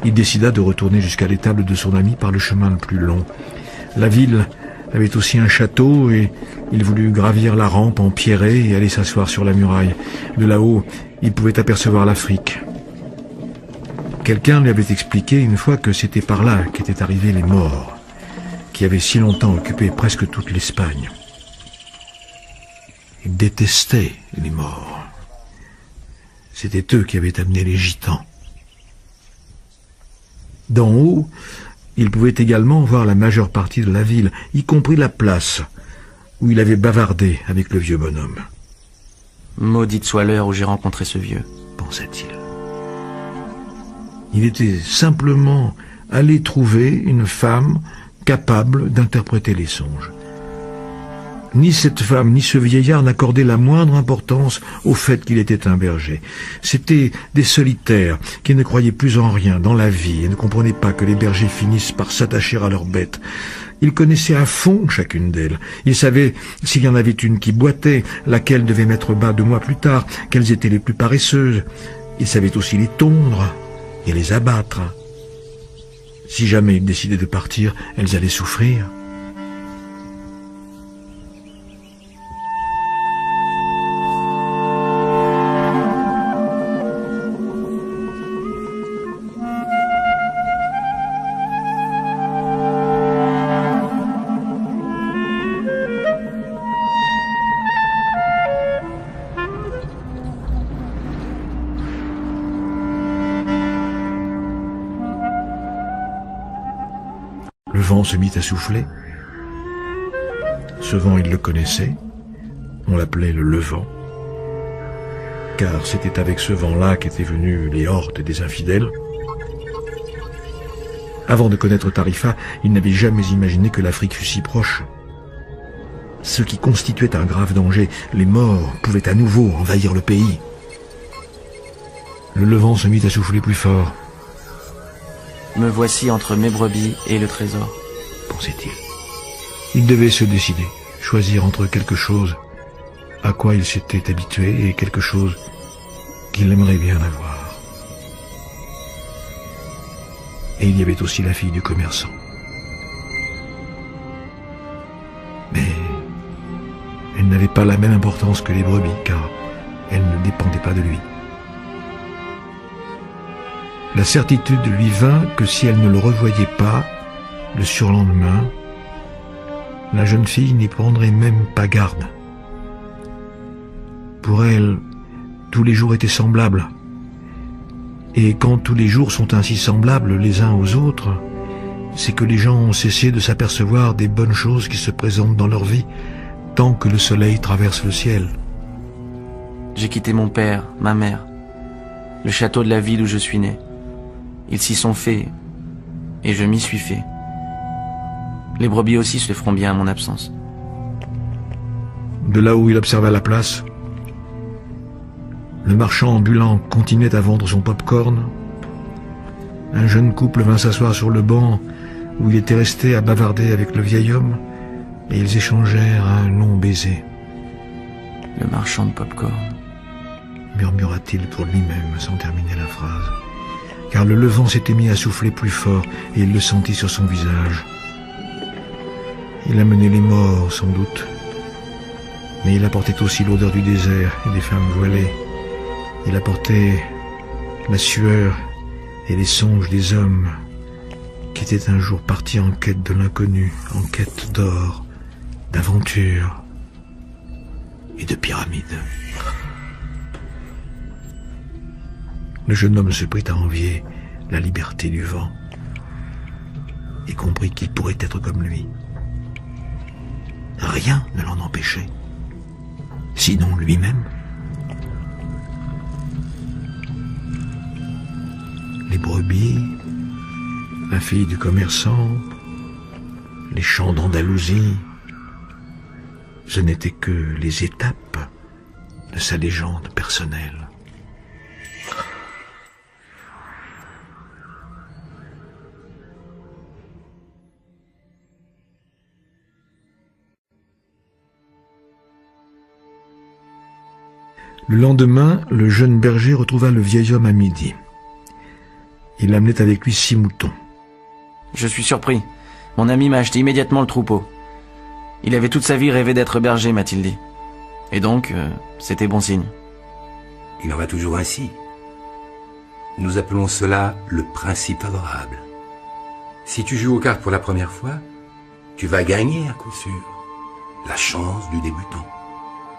Il décida de retourner jusqu'à l'étable de son ami par le chemin le plus long. La ville avait aussi un château et il voulut gravir la rampe empierrée et aller s'asseoir sur la muraille. De là-haut, il pouvait apercevoir l'Afrique. Quelqu'un lui avait expliqué une fois que c'était par là qu'étaient arrivés les Maures, qui avaient si longtemps occupé presque toute l'Espagne. Il détestait les Maures. C'était eux qui avaient amené les Gitans. D'en haut, il pouvait également voir la majeure partie de la ville, y compris la place, où il avait bavardé avec le vieux bonhomme. Maudite soit l'heure où j'ai rencontré ce vieux, pensait-il. Il était simplement allé trouver une femme capable d'interpréter les songes. Ni cette femme, ni ce vieillard n'accordaient la moindre importance au fait qu'il était un berger. C'étaient des solitaires qui ne croyaient plus en rien dans la vie et ne comprenaient pas que les bergers finissent par s'attacher à leurs bêtes. Ils connaissaient à fond chacune d'elles. Ils savaient s'il y en avait une qui boitait, laquelle devait mettre bas 2 mois plus tard, quelles étaient les plus paresseuses. Ils savaient aussi les tondre et les abattre. Si jamais ils décidaient de partir, elles allaient souffrir. Le vent se mit à souffler. Ce vent, il le connaissait. On l'appelait le levant. Car c'était avec ce vent-là qu'étaient venues les hordes des infidèles. Avant de connaître Tarifa, il n'avait jamais imaginé que l'Afrique fût si proche. Ce qui constituait un grave danger, les morts pouvaient à nouveau envahir le pays. Le levant se mit à souffler plus fort. Me voici entre mes brebis et le trésor, pensait-il. Il devait se décider, choisir entre quelque chose à quoi il s'était habitué et quelque chose qu'il aimerait bien avoir. Et il y avait aussi la fille du commerçant. Mais elle n'avait pas la même importance que les brebis, car elle ne dépendait pas de lui. La certitude lui vint que si elle ne le revoyait pas, le surlendemain, la jeune fille n'y prendrait même pas garde. Pour elle, tous les jours étaient semblables. Et quand tous les jours sont ainsi semblables les uns aux autres, c'est que les gens ont cessé de s'apercevoir des bonnes choses qui se présentent dans leur vie, tant que le soleil traverse le ciel. J'ai quitté mon père, ma mère, le château de la ville où je suis né. Ils s'y sont faits, et je m'y suis fait. Les brebis aussi se feront bien à mon absence. De là où il observa la place, le marchand ambulant continuait à vendre son pop-corn. Un jeune couple vint s'asseoir sur le banc où il était resté à bavarder avec le vieil homme, et ils échangèrent un long baiser. Le marchand de pop-corn, murmura-t-il pour lui-même sans terminer la phrase. Car le levant s'était mis à souffler plus fort et il le sentit sur son visage. Il amenait les morts, sans doute, mais il apportait aussi l'odeur du désert et des femmes voilées. Il apportait la sueur et les songes des hommes qui étaient un jour partis en quête de l'inconnu, en quête d'or, d'aventure et de pyramides. Le jeune homme se prit à envier la liberté du vent et comprit qu'il pourrait être comme lui. Rien ne l'en empêchait, sinon lui-même. Les brebis, la fille du commerçant, les champs d'Andalousie, ce n'étaient que les étapes de sa légende personnelle. Le lendemain, le jeune berger retrouva le vieil homme à midi. Il amenait avec lui 6 moutons. Je suis surpris. Mon ami m'a acheté immédiatement le troupeau. Il avait toute sa vie rêvé d'être berger, m'a-t-il dit. Et donc, c'était bon signe. Il en va toujours ainsi. Nous appelons cela le principe favorable. Si tu joues aux cartes pour la première fois, tu vas gagner à coup sûr. La chance du débutant.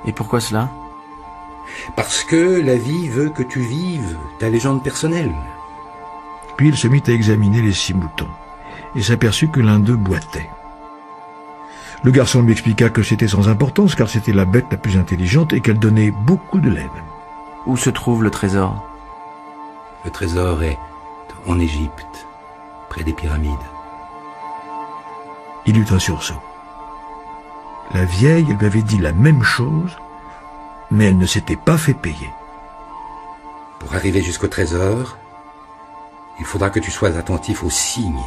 Et pourquoi cela ? Parce que la vie veut que tu vives ta légende personnelle. Puis il se mit à examiner les 6 moutons et s'aperçut que l'un d'eux boitait. Le garçon lui expliqua que c'était sans importance car c'était la bête la plus intelligente et qu'elle donnait beaucoup de laine. Où se trouve le trésor ? Le trésor est en Égypte, près des pyramides. Il eut un sursaut. La vieille lui avait dit la même chose, mais elle ne s'était pas fait payer. Pour arriver jusqu'au trésor, il faudra que tu sois attentif aux signes.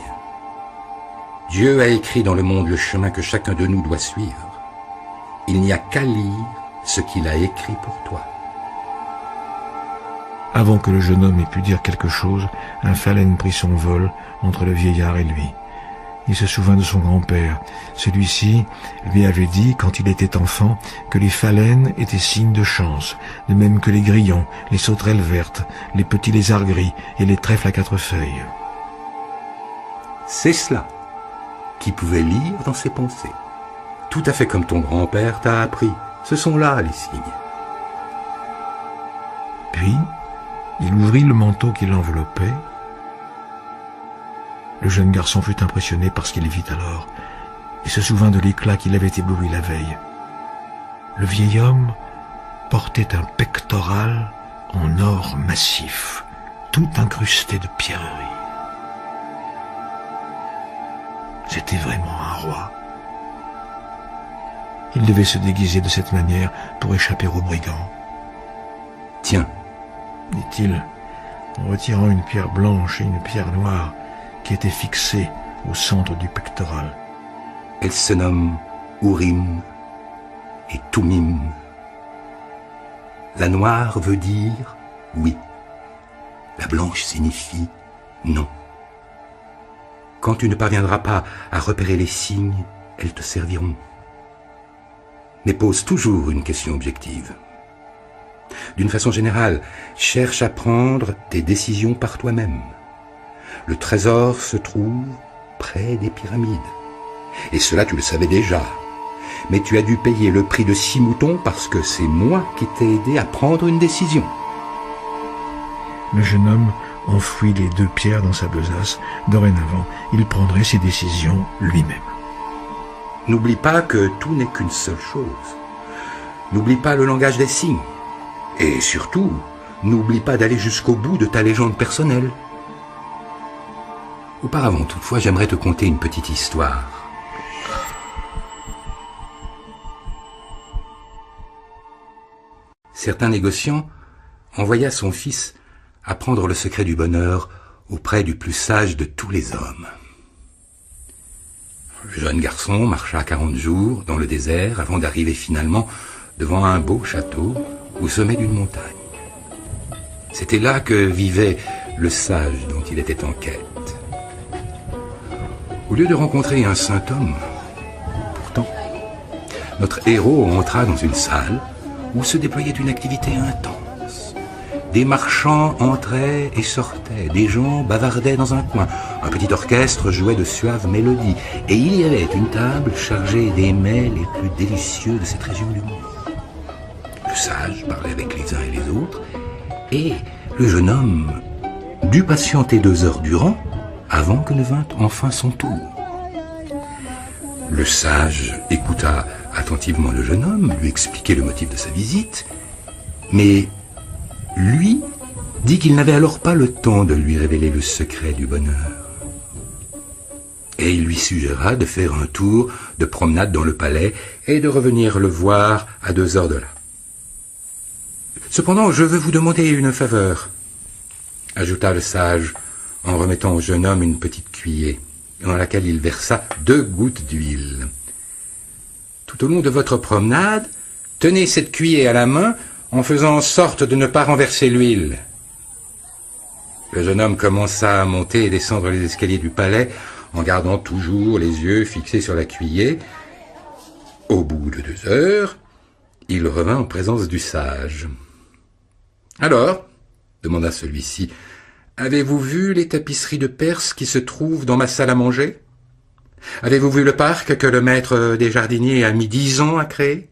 Dieu a écrit dans le monde le chemin que chacun de nous doit suivre. Il n'y a qu'à lire ce qu'il a écrit pour toi. Avant que le jeune homme ait pu dire quelque chose, un phalène prit son vol entre le vieillard et lui. Il se souvint de son grand-père. Celui-ci lui avait dit, quand il était enfant, que les phalènes étaient signes de chance, de même que les grillons, les sauterelles vertes, les petits lézards gris et les trèfles à 4 feuilles. C'est cela qui pouvait lire dans ses pensées. Tout à fait comme ton grand-père t'a appris. Ce sont là les signes. Puis, il ouvrit le manteau qui l'enveloppait. Le jeune garçon fut impressionné par ce qu'il vit alors, et se souvint de l'éclat qui l'avait ébloui la veille. Le vieil homme portait un pectoral en or massif, tout incrusté de pierreries. C'était vraiment un roi. Il devait se déguiser de cette manière pour échapper aux brigands. « Tiens, dit-il, en retirant une pierre blanche et une pierre noire qui étaient fixées au centre du pectoral. Elle se nomme Urim et Tumim. La noire veut dire oui. La blanche signifie non. Quand tu ne parviendras pas à repérer les signes, elles te serviront. Mais pose toujours une question objective. D'une façon générale, cherche à prendre tes décisions par toi-même. Le trésor se trouve près des pyramides. Et cela, tu le savais déjà. Mais tu as dû payer le prix de 6 moutons parce que c'est moi qui t'ai aidé à prendre une décision. Le jeune homme enfouit les 2 pierres dans sa besace. Dorénavant, il prendrait ses décisions lui-même. N'oublie pas que tout n'est qu'une seule chose. N'oublie pas le langage des signes. Et surtout, n'oublie pas d'aller jusqu'au bout de ta légende personnelle. Auparavant, toutefois, j'aimerais te conter une petite histoire. Certains négociants envoya son fils apprendre le secret du bonheur auprès du plus sage de tous les hommes. Le jeune garçon marcha 40 jours dans le désert avant d'arriver finalement devant un beau château au sommet d'une montagne. C'était là que vivait le sage dont il était en quête. Au lieu de rencontrer un saint homme, pourtant, notre héros entra dans une salle où se déployait une activité intense. Des marchands entraient et sortaient, des gens bavardaient dans un coin, un petit orchestre jouait de suaves mélodies, et il y avait une table chargée des mets les plus délicieux de cette région du monde. Le sage parlait avec les uns et les autres, et le jeune homme dut patienter 2 heures durant avant que ne vînt enfin son tour. Le sage écouta attentivement le jeune homme, lui expliquait le motif de sa visite, mais lui dit qu'il n'avait alors pas le temps de lui révéler le secret du bonheur. Et il lui suggéra de faire un tour de promenade dans le palais et de revenir le voir à 2 heures de là. Cependant, je veux vous demander une faveur, ajouta le sage, en remettant au jeune homme une petite cuiller, dans laquelle il versa 2 gouttes d'huile. Tout au long de votre promenade, tenez cette cuiller à la main en faisant en sorte de ne pas renverser l'huile. Le jeune homme commença à monter et descendre les escaliers du palais en gardant toujours les yeux fixés sur la cuiller. Au bout de 2 heures, il revint en présence du sage. « Alors, demanda celui-ci, avez-vous vu les tapisseries de Perse qui se trouvent dans ma salle à manger? Avez-vous vu le parc que le maître des jardiniers a mis 10 ans à créer?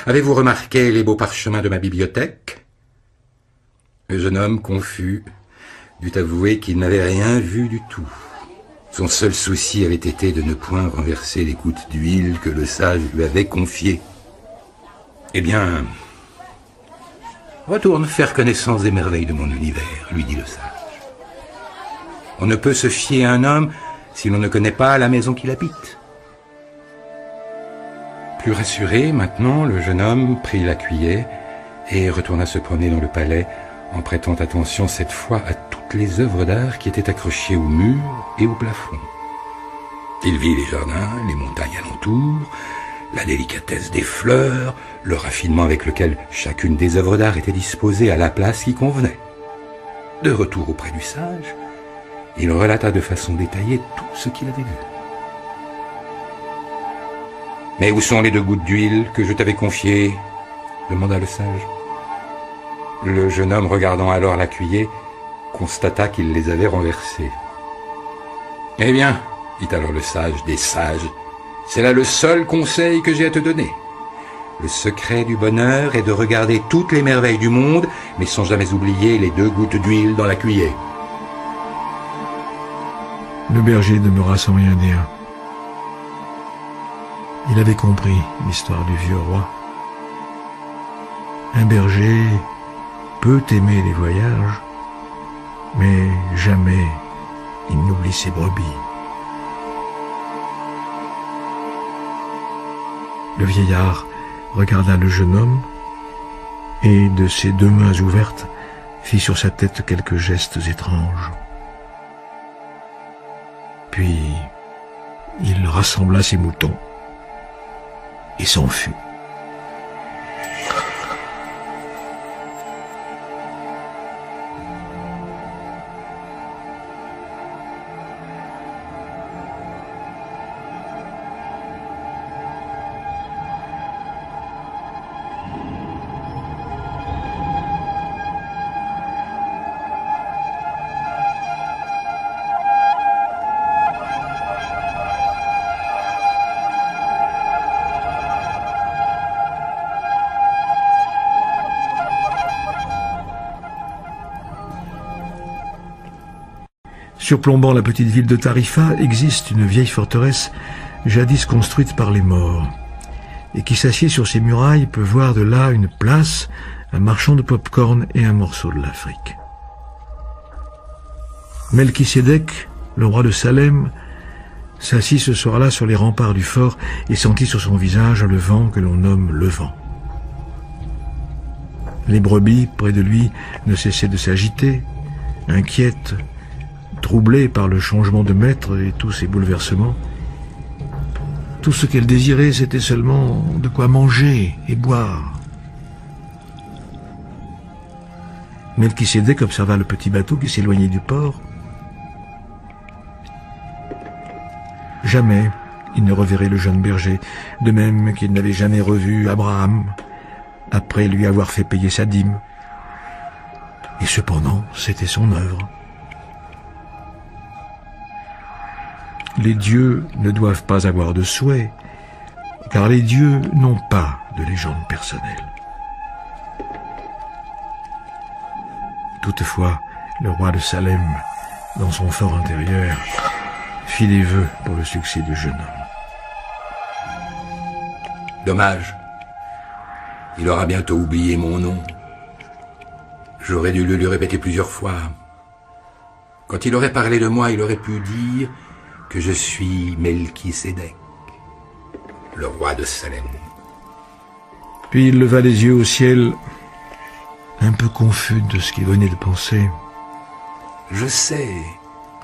Avez-vous remarqué les beaux parchemins de ma bibliothèque? » Le jeune homme, confus, dut avouer qu'il n'avait rien vu du tout. Son seul souci avait été de ne point renverser les gouttes d'huile que le sage lui avait confiées. « Eh bien, retourne faire connaissance des merveilles de mon univers, lui dit le sage. On ne peut se fier à un homme si l'on ne connaît pas la maison qu'il habite. Plus rassuré, maintenant, le jeune homme prit la cuiller et retourna se promener dans le palais en prêtant attention cette fois à toutes les œuvres d'art qui étaient accrochées au mur et au plafond. Il vit les jardins, les montagnes alentour, la délicatesse des fleurs, le raffinement avec lequel chacune des œuvres d'art était disposée à la place qui convenait. De retour auprès du sage, il relata de façon détaillée tout ce qu'il avait vu. « Mais où sont les 2 gouttes d'huile que je t'avais confiées ?» demanda le sage. Le jeune homme, regardant alors la cuiller, constata qu'il les avait renversées. « Eh bien, dit alors le sage des sages, c'est là le seul conseil que j'ai à te donner. Le secret du bonheur est de regarder toutes les merveilles du monde, mais sans jamais oublier les 2 gouttes d'huile dans la cuiller. » Le berger demeura sans rien dire. Il avait compris l'histoire du vieux roi. Un berger peut aimer les voyages, mais jamais il n'oublie ses brebis. Le vieillard regarda le jeune homme et, de ses 2 mains ouvertes, fit sur sa tête quelques gestes étranges. Puis, il rassembla ses moutons et s'enfuit. Surplombant la petite ville de Tarifa existe une vieille forteresse jadis construite par les morts, et qui s'assied sur ses murailles peut voir de là une place, un marchand de pop-corn et un morceau de l'Afrique. Melchisédek, le roi de Salem, s'assit ce soir-là sur les remparts du fort et sentit sur son visage le vent que l'on nomme le vent. Les brebis, près de lui, ne cessaient de s'agiter, inquiètes, troublée par le changement de maître et tous ces bouleversements. Tout ce qu'elle désirait, c'était seulement de quoi manger et boire. Melchisédek observa le petit bateau qui s'éloignait du port. Jamais il ne reverrait le jeune berger, de même qu'il n'avait jamais revu Abraham, après lui avoir fait payer sa dîme. Et cependant, c'était son œuvre. Les dieux ne doivent pas avoir de souhaits, car les dieux n'ont pas de légende personnelle. Toutefois, le roi de Salem, dans son fort intérieur, fit des vœux pour le succès du jeune homme. Dommage. Il aura bientôt oublié mon nom. J'aurais dû le lui répéter plusieurs fois. Quand il aurait parlé de moi, il aurait pu dire que je suis Melchisédek, le roi de Salem. Puis il leva les yeux au ciel, un peu confus de ce qu'il venait de penser. Je sais,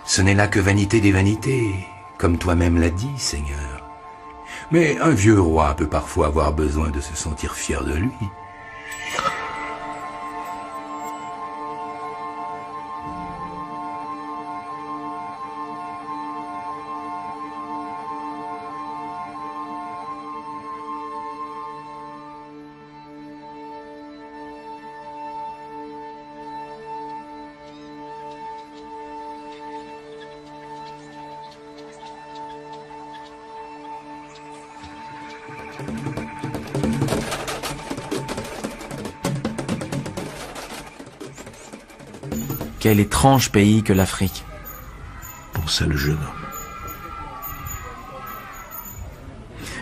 ce n'est là que vanité des vanités, comme toi-même l'as dit, Seigneur. Mais un vieux roi peut parfois avoir besoin de se sentir fier de lui. Quel étrange pays que l'Afrique, pensa le jeune homme.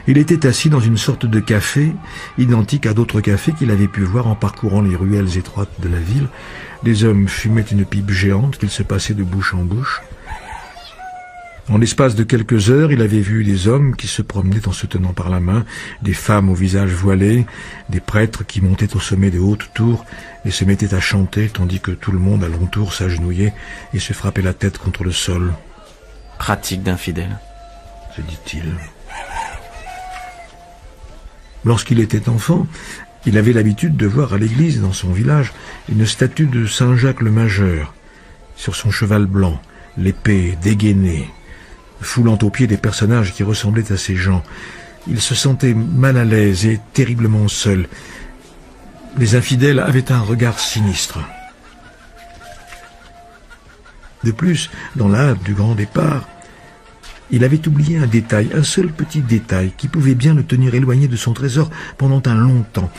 Il était assis dans une sorte de café, identique à d'autres cafés qu'il avait pu voir en parcourant les ruelles étroites de la ville. Des hommes fumaient une pipe géante qu'ils se passaient de bouche en bouche. En l'espace de quelques heures, il avait vu des hommes qui se promenaient en se tenant par la main, des femmes au visage voilé, des prêtres qui montaient au sommet de hautes tours et se mettaient à chanter, tandis que tout le monde alentour s'agenouillait et se frappait la tête contre le sol. Pratique d'infidèle, se dit-il. Lorsqu'il était enfant, il avait l'habitude de voir à l'église dans son village une statue de Saint Jacques le Majeur, sur son cheval blanc, l'épée dégainée, foulant aux pieds des personnages qui ressemblaient à ces gens. Il se sentait mal à l'aise et terriblement seul. Les infidèles avaient un regard sinistre. De plus, dans la hâte du grand départ, il avait oublié un détail, un seul petit détail, qui pouvait bien le tenir éloigné de son trésor pendant un long temps.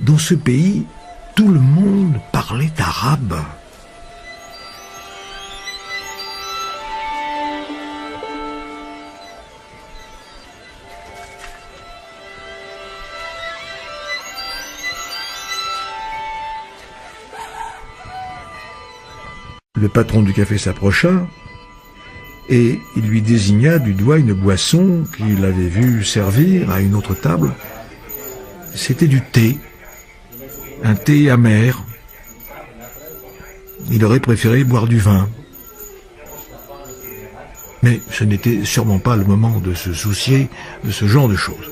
Dans ce pays, tout le monde parlait arabe. Le patron du café s'approcha et il lui désigna du doigt une boisson qu'il avait vue servir à une autre table. C'était du thé, un thé amer. Il aurait préféré boire du vin. Mais ce n'était sûrement pas le moment de se soucier de ce genre de choses.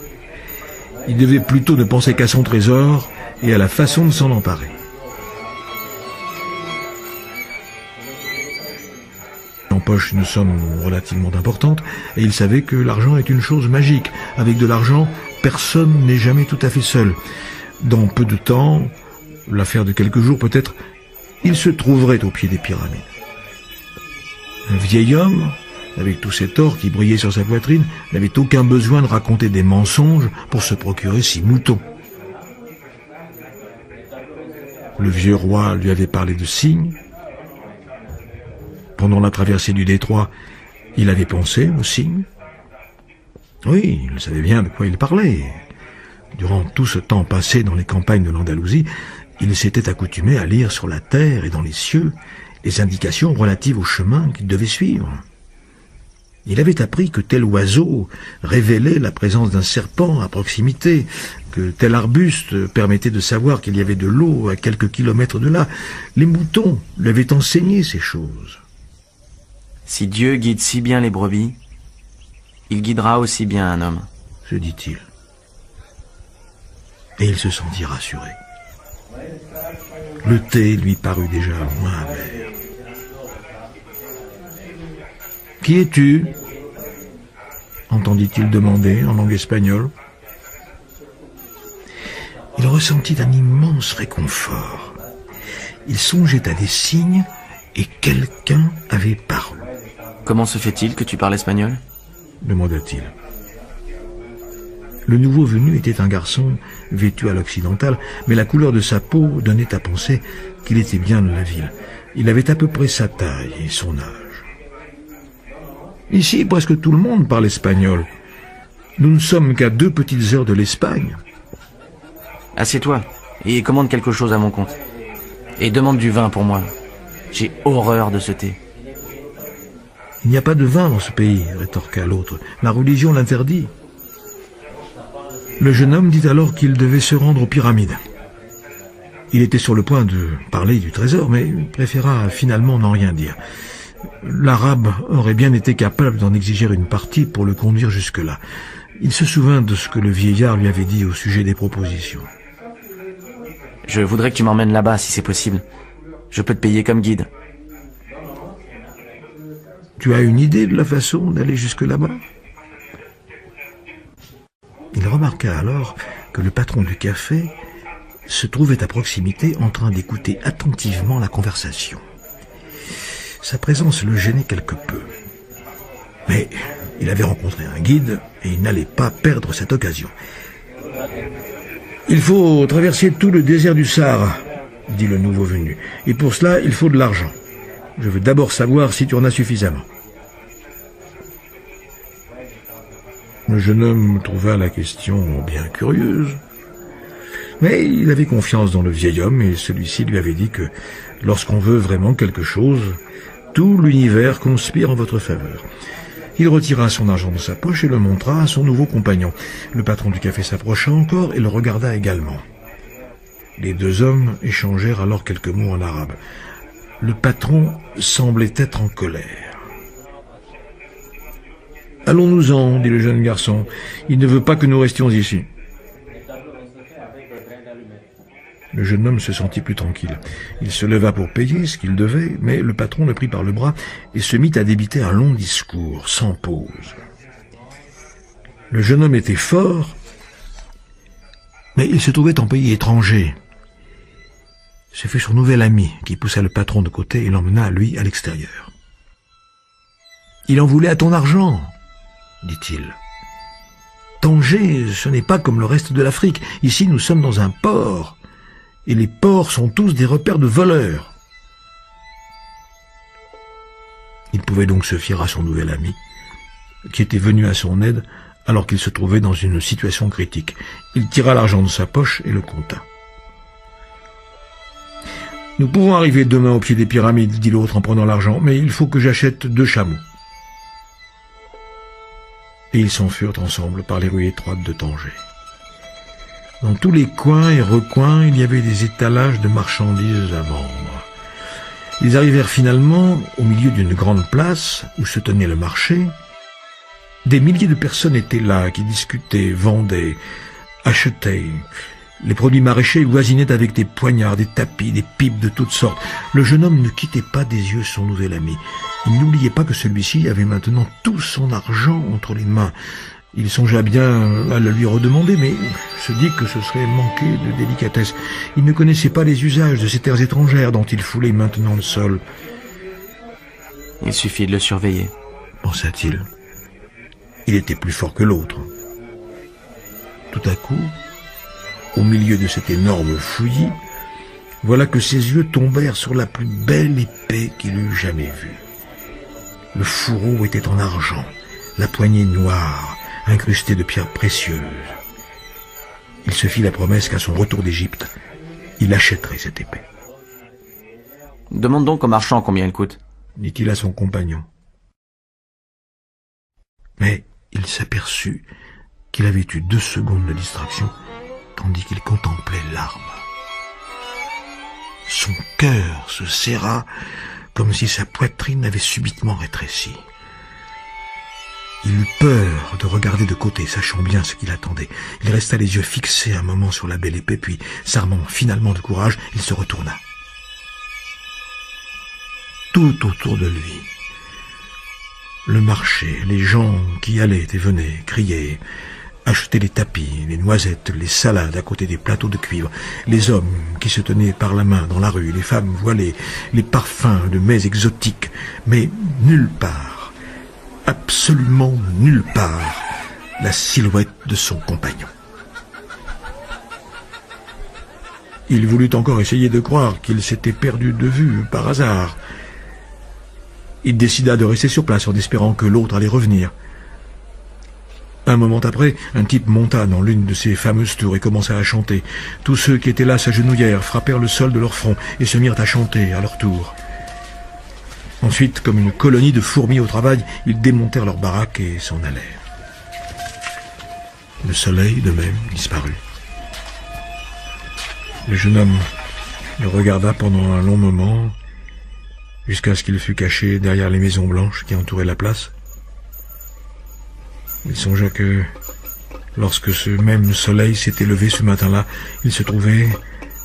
Il devait plutôt ne penser qu'à son trésor et à la façon de s'en emparer. En poche une somme relativement importante, et il savait que l'argent est une chose magique. Avec de l'argent, personne n'est jamais tout à fait seul. Dans peu de temps, l'affaire de quelques jours peut-être, il se trouverait au pied des pyramides. Un vieil homme, avec tout cet or qui brillait sur sa poitrine, n'avait aucun besoin de raconter des mensonges pour se procurer 6 moutons. Le vieux roi lui avait parlé de cygnes. Pendant la traversée du détroit, il avait pensé aux cygnes. Oui, il savait bien de quoi il parlait. Durant tout ce temps passé dans les campagnes de l'Andalousie, il s'était accoutumé à lire sur la terre et dans les cieux les indications relatives au chemin qu'il devait suivre. Il avait appris que tel oiseau révélait la présence d'un serpent à proximité, que tel arbuste permettait de savoir qu'il y avait de l'eau à quelques kilomètres de là. Les moutons lui avaient enseigné ces choses. Si Dieu guide si bien les brebis, il guidera aussi bien un homme, se dit-il. Et il se sentit rassuré. Le thé lui parut déjà moins amer. « Qui es-tu » entendit-il demander en langue espagnole. Il ressentit un immense réconfort. Il songeait à des signes et quelqu'un avait paru. « Comment se fait-il que tu parles espagnol » demanda-t-il. Le nouveau venu était un garçon vêtu à l'occidental, mais la couleur de sa peau donnait à penser qu'il était bien de la ville. Il avait à peu près sa taille et son âge. Ici, presque tout le monde parle espagnol. Nous ne sommes qu'à 2 petites heures de l'Espagne. Assieds-toi et commande quelque chose à mon compte. Et demande du vin pour moi. J'ai horreur de ce thé. Il n'y a pas de vin dans ce pays, rétorqua l'autre. La religion l'interdit. Le jeune homme dit alors qu'il devait se rendre aux pyramides. Il était sur le point de parler du trésor, mais préféra finalement n'en rien dire. L'arabe aurait bien été capable d'en exiger une partie pour le conduire jusque-là. Il se souvint de ce que le vieillard lui avait dit au sujet des propositions. Je voudrais que tu m'emmènes là-bas, si c'est possible. Je peux te payer comme guide. Tu as une idée de la façon d'aller jusque là-bas ? Il remarqua alors que le patron du café se trouvait à proximité en train d'écouter attentivement la conversation. Sa présence le gênait quelque peu. Mais il avait rencontré un guide et il n'allait pas perdre cette occasion. « Il faut traverser tout le désert du Sahara, » dit le nouveau venu. « Et pour cela, il faut de l'argent. Je veux d'abord savoir si tu en as suffisamment. » Le jeune homme trouva la question bien curieuse. Mais il avait confiance dans le vieil homme et celui-ci lui avait dit que lorsqu'on veut vraiment quelque chose, Tout l'univers conspire en votre faveur. Il retira son argent de sa poche et le montra à son nouveau compagnon. Le patron du café s'approcha encore et le regarda également. Les deux hommes échangèrent alors quelques mots en arabe. Le patron semblait être en colère. « Allons-nous-en, dit le jeune garçon. Il ne veut pas que nous restions ici. » Le jeune homme se sentit plus tranquille. Il se leva pour payer ce qu'il devait, mais le patron le prit par le bras et se mit à débiter un long discours, sans pause. Le jeune homme était fort, mais il se trouvait en pays étranger. Ce fut son nouvel ami qui poussa le patron de côté et l'emmena, lui, à l'extérieur. « Il en voulait à ton argent, dit-il. Tanger, ce n'est pas comme le reste de l'Afrique. Ici, nous sommes dans un port. Et les ports sont tous des repères de voleurs. » Il pouvait donc se fier à son nouvel ami, qui était venu à son aide alors qu'il se trouvait dans une situation critique. Il tira l'argent de sa poche et le compta. « Nous pouvons arriver demain au pied des pyramides, dit l'autre en prenant l'argent, mais il faut que j'achète 2 chameaux. » Et ils s'en furent ensemble par les rues étroites de Tanger. Dans tous les coins et recoins, il y avait des étalages de marchandises à vendre. Ils arrivèrent finalement au milieu d'une grande place où se tenait le marché. Des milliers de personnes étaient là, qui discutaient, vendaient, achetaient. Les produits maraîchers voisinaient avec des poignards, des tapis, des pipes de toutes sortes. Le jeune homme ne quittait pas des yeux son nouvel ami. Il n'oubliait pas que celui-ci avait maintenant tout son argent entre les mains. Il songea bien à le lui redemander, mais se dit que ce serait manquer de délicatesse. Il ne connaissait pas les usages de ces terres étrangères dont il foulait maintenant le sol. Il suffit de le surveiller, pensa-t-il. Il était plus fort que l'autre. Tout à coup, au milieu de cet énorme fouillis, voilà que ses yeux tombèrent sur la plus belle épée qu'il eût jamais vue. Le fourreau était en argent, la poignée noire, incrustée de pierres précieuses. Il se fit la promesse qu'à son retour d'Égypte, il achèterait cette épée. « Demande donc au marchand combien elle coûte, » dit-il à son compagnon. Mais il s'aperçut qu'il avait eu 2 secondes de distraction, tandis qu'il contemplait l'arme. Son cœur se serra comme si sa poitrine avait subitement rétréci. Il eut peur de regarder de côté, sachant bien ce qu'il attendait. Il resta les yeux fixés un moment sur la belle épée, puis, s'armant finalement de courage, il se retourna. Tout autour de lui, le marché, les gens qui allaient et venaient, criaient, achetaient les tapis, les noisettes, les salades à côté des plateaux de cuivre, les hommes qui se tenaient par la main dans la rue, les femmes voilées, les parfums de mets exotiques, mais nulle part, absolument nulle part, la silhouette de son compagnon. Il voulut encore essayer de croire qu'il s'était perdu de vue par hasard. Il décida de rester sur place en espérant que l'autre allait revenir. Un moment après, un type monta dans l'une de ces fameuses tours et commença à chanter. Tous ceux qui étaient là s'agenouillèrent, frappèrent le sol de leur front et se mirent à chanter à leur tour. Ensuite, comme une colonie de fourmis au travail, ils démontèrent leur baraque et s'en allèrent. Le soleil, de même, disparut. Le jeune homme le regarda pendant un long moment, jusqu'à ce qu'il fût caché derrière les maisons blanches qui entouraient la place. Il songea que, lorsque ce même soleil s'était levé ce matin-là, il se trouvait,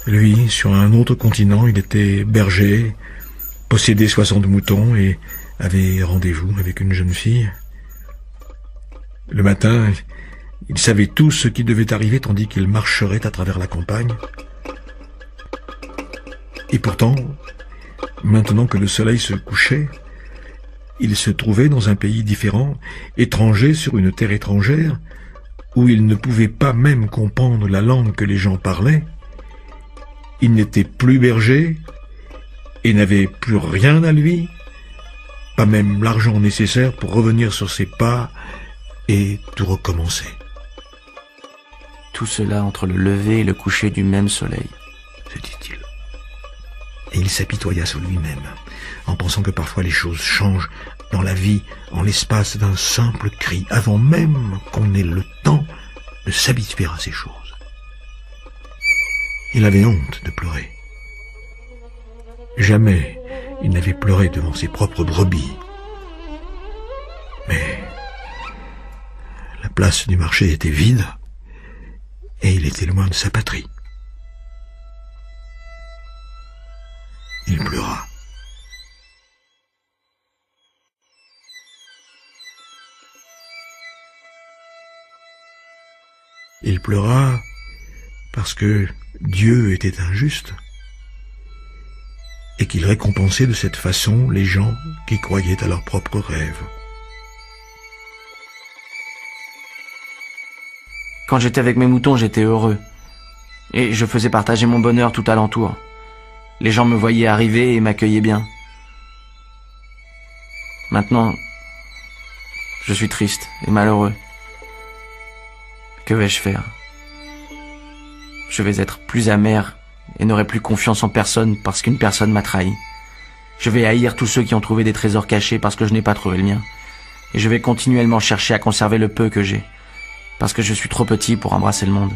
lui, sur un autre continent. Il était berger, possédait 60 moutons et avait rendez-vous avec une jeune fille. Le matin, il savait tout ce qui devait arriver tandis qu'il marcherait à travers la campagne. Et pourtant, maintenant que le soleil se couchait, il se trouvait dans un pays différent, étranger sur une terre étrangère, où il ne pouvait pas même comprendre la langue que les gens parlaient. Il n'était plus berger et n'avait plus rien à lui, pas même l'argent nécessaire pour revenir sur ses pas et tout recommencer. Tout cela entre le lever et le coucher du même soleil, se dit-il. Et il s'apitoya sur lui-même. en pensant que parfois les choses changent dans la vie en l'espace d'un simple cri, avant même qu'on ait le temps de s'habituer à ces choses. Il avait honte de pleurer. Jamais il n'avait pleuré devant ses propres brebis. Mais la place du marché était vide et il était loin de sa patrie. Il pleura. Il pleura parce que Dieu était injuste et qu'il récompensait de cette façon les gens qui croyaient à leurs propres rêves. Quand j'étais avec mes moutons, j'étais heureux. Et je faisais partager mon bonheur tout alentour. Les gens me voyaient arriver et m'accueillaient bien. Maintenant, je suis triste et malheureux. Que vais-je faire? Je vais être plus amer et n'aurai plus confiance en personne parce qu'une personne m'a trahi. Je vais haïr tous ceux qui ont trouvé des trésors cachés parce que je n'ai pas trouvé le mien. Et je vais continuellement chercher à conserver le peu que j'ai, parce que je suis trop petit pour embrasser le monde.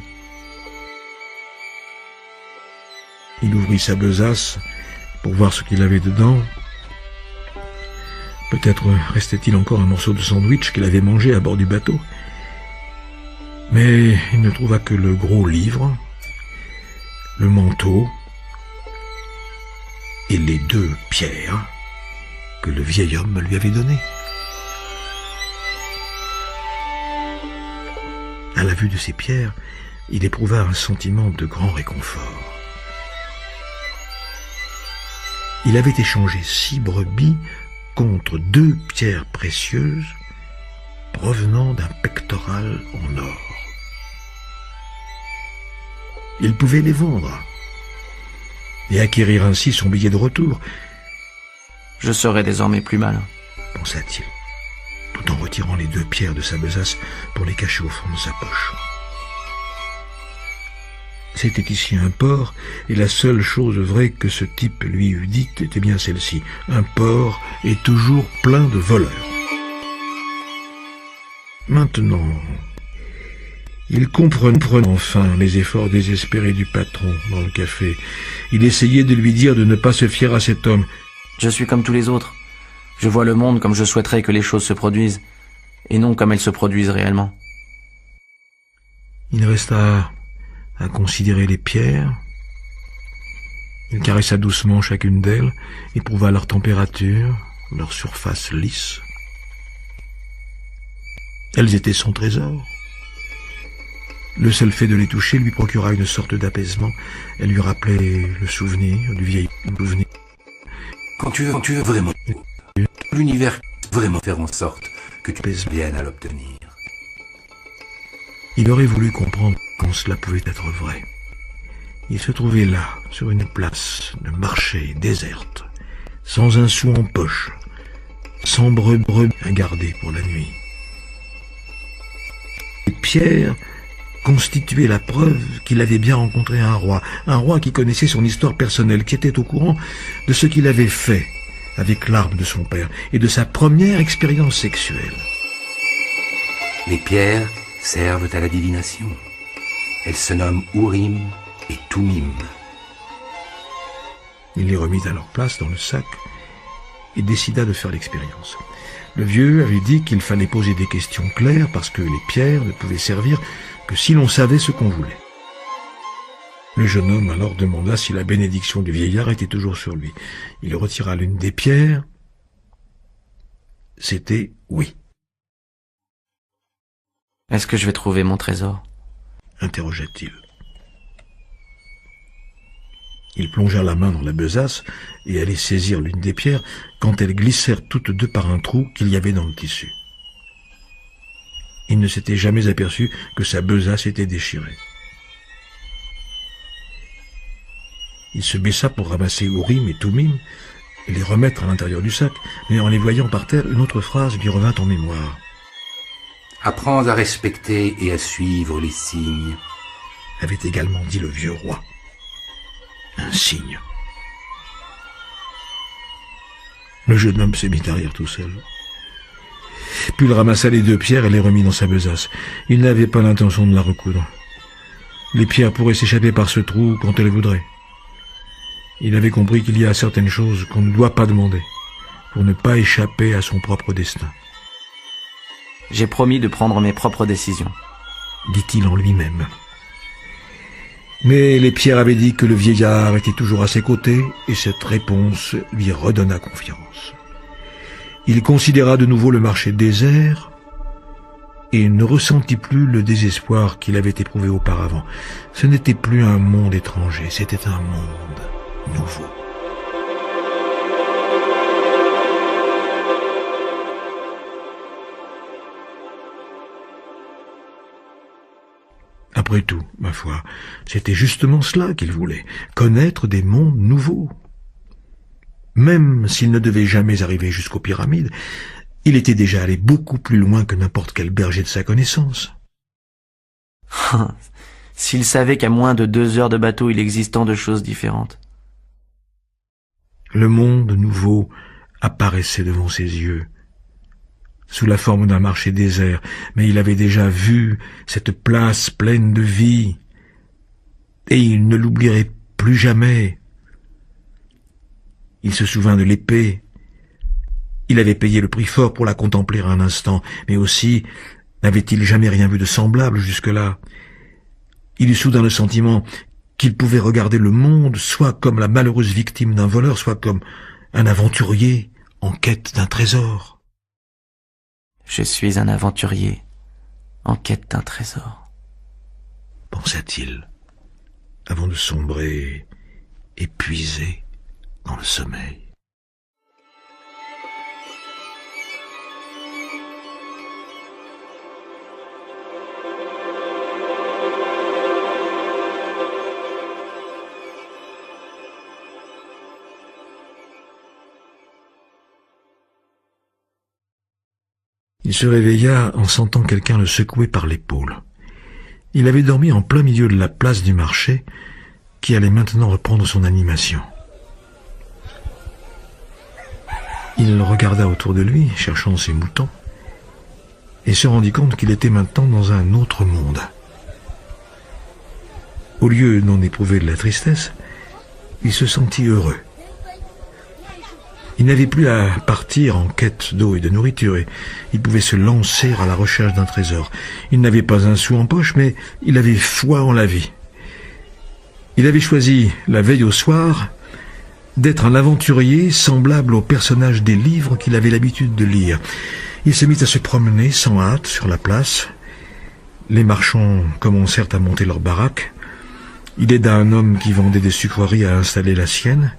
Il ouvrit sa besace pour voir ce qu'il avait dedans. Peut-être restait-il encore un morceau de sandwich qu'il avait mangé à bord du bateau. Mais il ne trouva que le gros livre, le manteau et les 2 pierres que le vieil homme lui avait données. À la vue de ces pierres, il éprouva un sentiment de grand réconfort. Il avait échangé 6 brebis contre 2 pierres précieuses provenant d'un pectoral en or. Il pouvait les vendre et acquérir ainsi son billet de retour. Je serai désormais plus malin, pensa-t-il, tout en retirant les 2 pierres de sa besace pour les cacher au fond de sa poche. C'était ici un port, et la seule chose vraie que ce type lui eût dite était bien celle-ci. Un port est toujours plein de voleurs. Maintenant, il comprenait enfin les efforts désespérés du patron dans le café. Il essayait de lui dire de ne pas se fier à cet homme. Je suis comme tous les autres. Je vois le monde comme je souhaiterais que les choses se produisent, et non comme elles se produisent réellement. Il resta à considérer les pierres. Il caressa doucement chacune d'elles, éprouva leur température, leur surface lisse. Elles étaient son trésor. Le seul fait de les toucher lui procura une sorte d'apaisement. Elle lui rappelait le souvenir du vieil souvenir. Quand tu veux vraiment, l'univers vraiment faire en sorte que tu viennes à l'obtenir. Il aurait voulu comprendre quand cela pouvait être vrai. Il se trouvait là, sur une place de marché déserte, sans un sou en poche, sans brebis à garder pour la nuit. Les pierres constituaient la preuve qu'il avait bien rencontré un roi qui connaissait son histoire personnelle, qui était au courant de ce qu'il avait fait avec l'arme de son père et de sa première expérience sexuelle. Les pierres servent à la divination. Elles se nomment Urim et Tumim. Il les remit à leur place dans le sac et décida de faire l'expérience. Le vieux avait dit qu'il fallait poser des questions claires parce que les pierres ne pouvaient servir que si l'on savait ce qu'on voulait. Le jeune homme alors demanda si la bénédiction du vieillard était toujours sur lui. Il retira l'une des pierres. C'était oui. Est-ce que je vais trouver mon trésor? Interrogea-t-il. Il plongea la main dans la besace et allait saisir l'une des pierres quand elles glissèrent toutes 2 par un trou qu'il y avait dans le tissu. Il ne s'était jamais aperçu que sa besace était déchirée. Il se baissa pour ramasser Urim et Tumim et les remettre à l'intérieur du sac, mais en les voyant par terre, une autre phrase lui revint en mémoire. Apprends à respecter et à suivre les signes, avait également dit le vieux roi. Un signe. Le jeune homme se mit à rire tout seul. Puis il ramassa les 2 pierres et les remit dans sa besace. Il n'avait pas l'intention de la recoudre. Les pierres pourraient s'échapper par ce trou quand elles voudraient. Il avait compris qu'il y a certaines choses qu'on ne doit pas demander, pour ne pas échapper à son propre destin. J'ai promis de prendre mes propres décisions, dit-il en lui-même. Mais les pierres avaient dit que le vieillard était toujours à ses côtés, et cette réponse lui redonna confiance. Il considéra de nouveau le marché désert, et ne ressentit plus le désespoir qu'il avait éprouvé auparavant. Ce n'était plus un monde étranger, c'était un monde nouveau. Après tout, ma foi, c'était justement cela qu'il voulait, connaître des mondes nouveaux. Même s'il ne devait jamais arriver jusqu'aux pyramides, il était déjà allé beaucoup plus loin que n'importe quel berger de sa connaissance. S'il savait qu'à moins de 2 heures de bateau, il existe tant de choses différentes. Le monde nouveau apparaissait devant ses yeux, sous la forme d'un marché désert, mais il avait déjà vu cette place pleine de vie, et il ne l'oublierait plus jamais. Il se souvint de l'épée. Il avait payé le prix fort pour la contempler un instant, mais aussi n'avait-il jamais rien vu de semblable jusque-là. Il eut soudain le sentiment qu'il pouvait regarder le monde soit comme la malheureuse victime d'un voleur, soit comme un aventurier en quête d'un trésor. Je suis un aventurier en quête d'un trésor, pensa-t-il, avant de sombrer, épuisé, dans le sommeil. Il se réveilla en sentant quelqu'un le secouer par l'épaule. Il avait dormi en plein milieu de la place du marché, qui allait maintenant reprendre son animation. Il regarda autour de lui, cherchant ses moutons, et se rendit compte qu'il était maintenant dans un autre monde. Au lieu d'en éprouver de la tristesse, il se sentit heureux. Il n'avait plus à partir en quête d'eau et de nourriture, et il pouvait se lancer à la recherche d'un trésor. Il n'avait pas un sou en poche, mais il avait foi en la vie. Il avait choisi, la veille au soir, d'être un aventurier semblable aux personnages des livres qu'il avait l'habitude de lire. Il se mit à se promener sans hâte sur la place. Les marchands commencèrent à monter leur baraque. Il aida un homme qui vendait des sucreries à installer la sienne.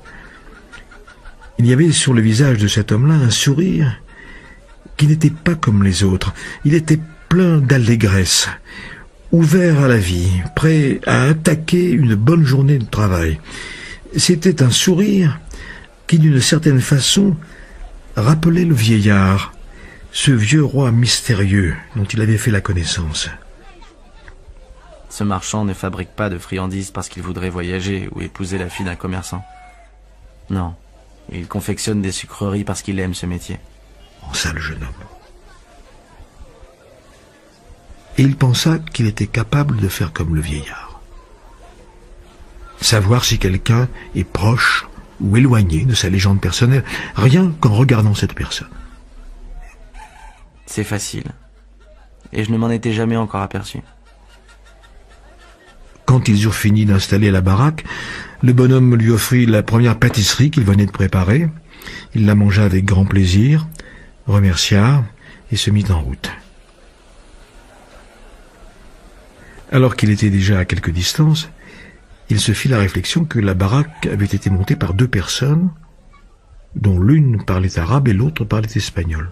Il y avait sur le visage de cet homme-là un sourire qui n'était pas comme les autres. Il était plein d'allégresse, ouvert à la vie, prêt à attaquer une bonne journée de travail. C'était un sourire qui, d'une certaine façon, rappelait le vieillard, ce vieux roi mystérieux dont il avait fait la connaissance. Ce marchand ne fabrique pas de friandises parce qu'il voudrait voyager ou épouser la fille d'un commerçant. Non. Il confectionne des sucreries parce qu'il aime ce métier. Pensa le jeune homme. Et il pensa qu'il était capable de faire comme le vieillard. Savoir si quelqu'un est proche ou éloigné de sa légende personnelle, rien qu'en regardant cette personne. C'est facile. Et je ne m'en étais jamais encore aperçu. Quand ils eurent fini d'installer la baraque, le bonhomme lui offrit la première pâtisserie qu'il venait de préparer. Il la mangea avec grand plaisir, remercia et se mit en route. Alors qu'il était déjà à quelque distance, il se fit la réflexion que la baraque avait été montée par 2 personnes, dont l'une parlait arabe et l'autre parlait espagnol.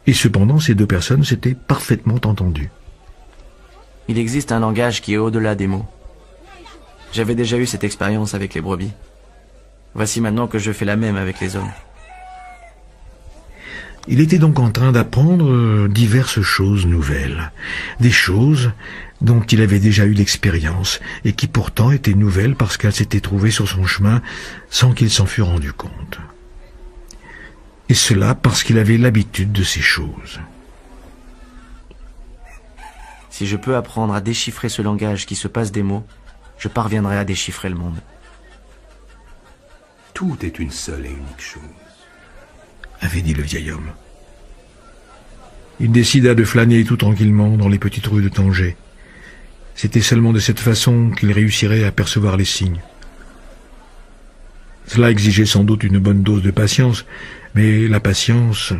Et cependant, ces 2 personnes s'étaient parfaitement entendues. Il existe un langage qui est au-delà des mots. J'avais déjà eu cette expérience avec les brebis. Voici maintenant que je fais la même avec les hommes. Il était donc en train d'apprendre diverses choses nouvelles, des choses dont il avait déjà eu l'expérience et qui pourtant étaient nouvelles parce qu'elles s'étaient trouvées sur son chemin sans qu'il s'en fût rendu compte. Et cela parce qu'il avait l'habitude de ces choses. Si je peux apprendre à déchiffrer ce langage qui se passe des mots, je parviendrai à déchiffrer le monde. Tout est une seule et unique chose, avait dit le vieil homme. Il décida de flâner tout tranquillement dans les petites rues de Tanger. C'était seulement de cette façon qu'il réussirait à percevoir les signes. Cela exigeait sans doute une bonne dose de patience, mais la patience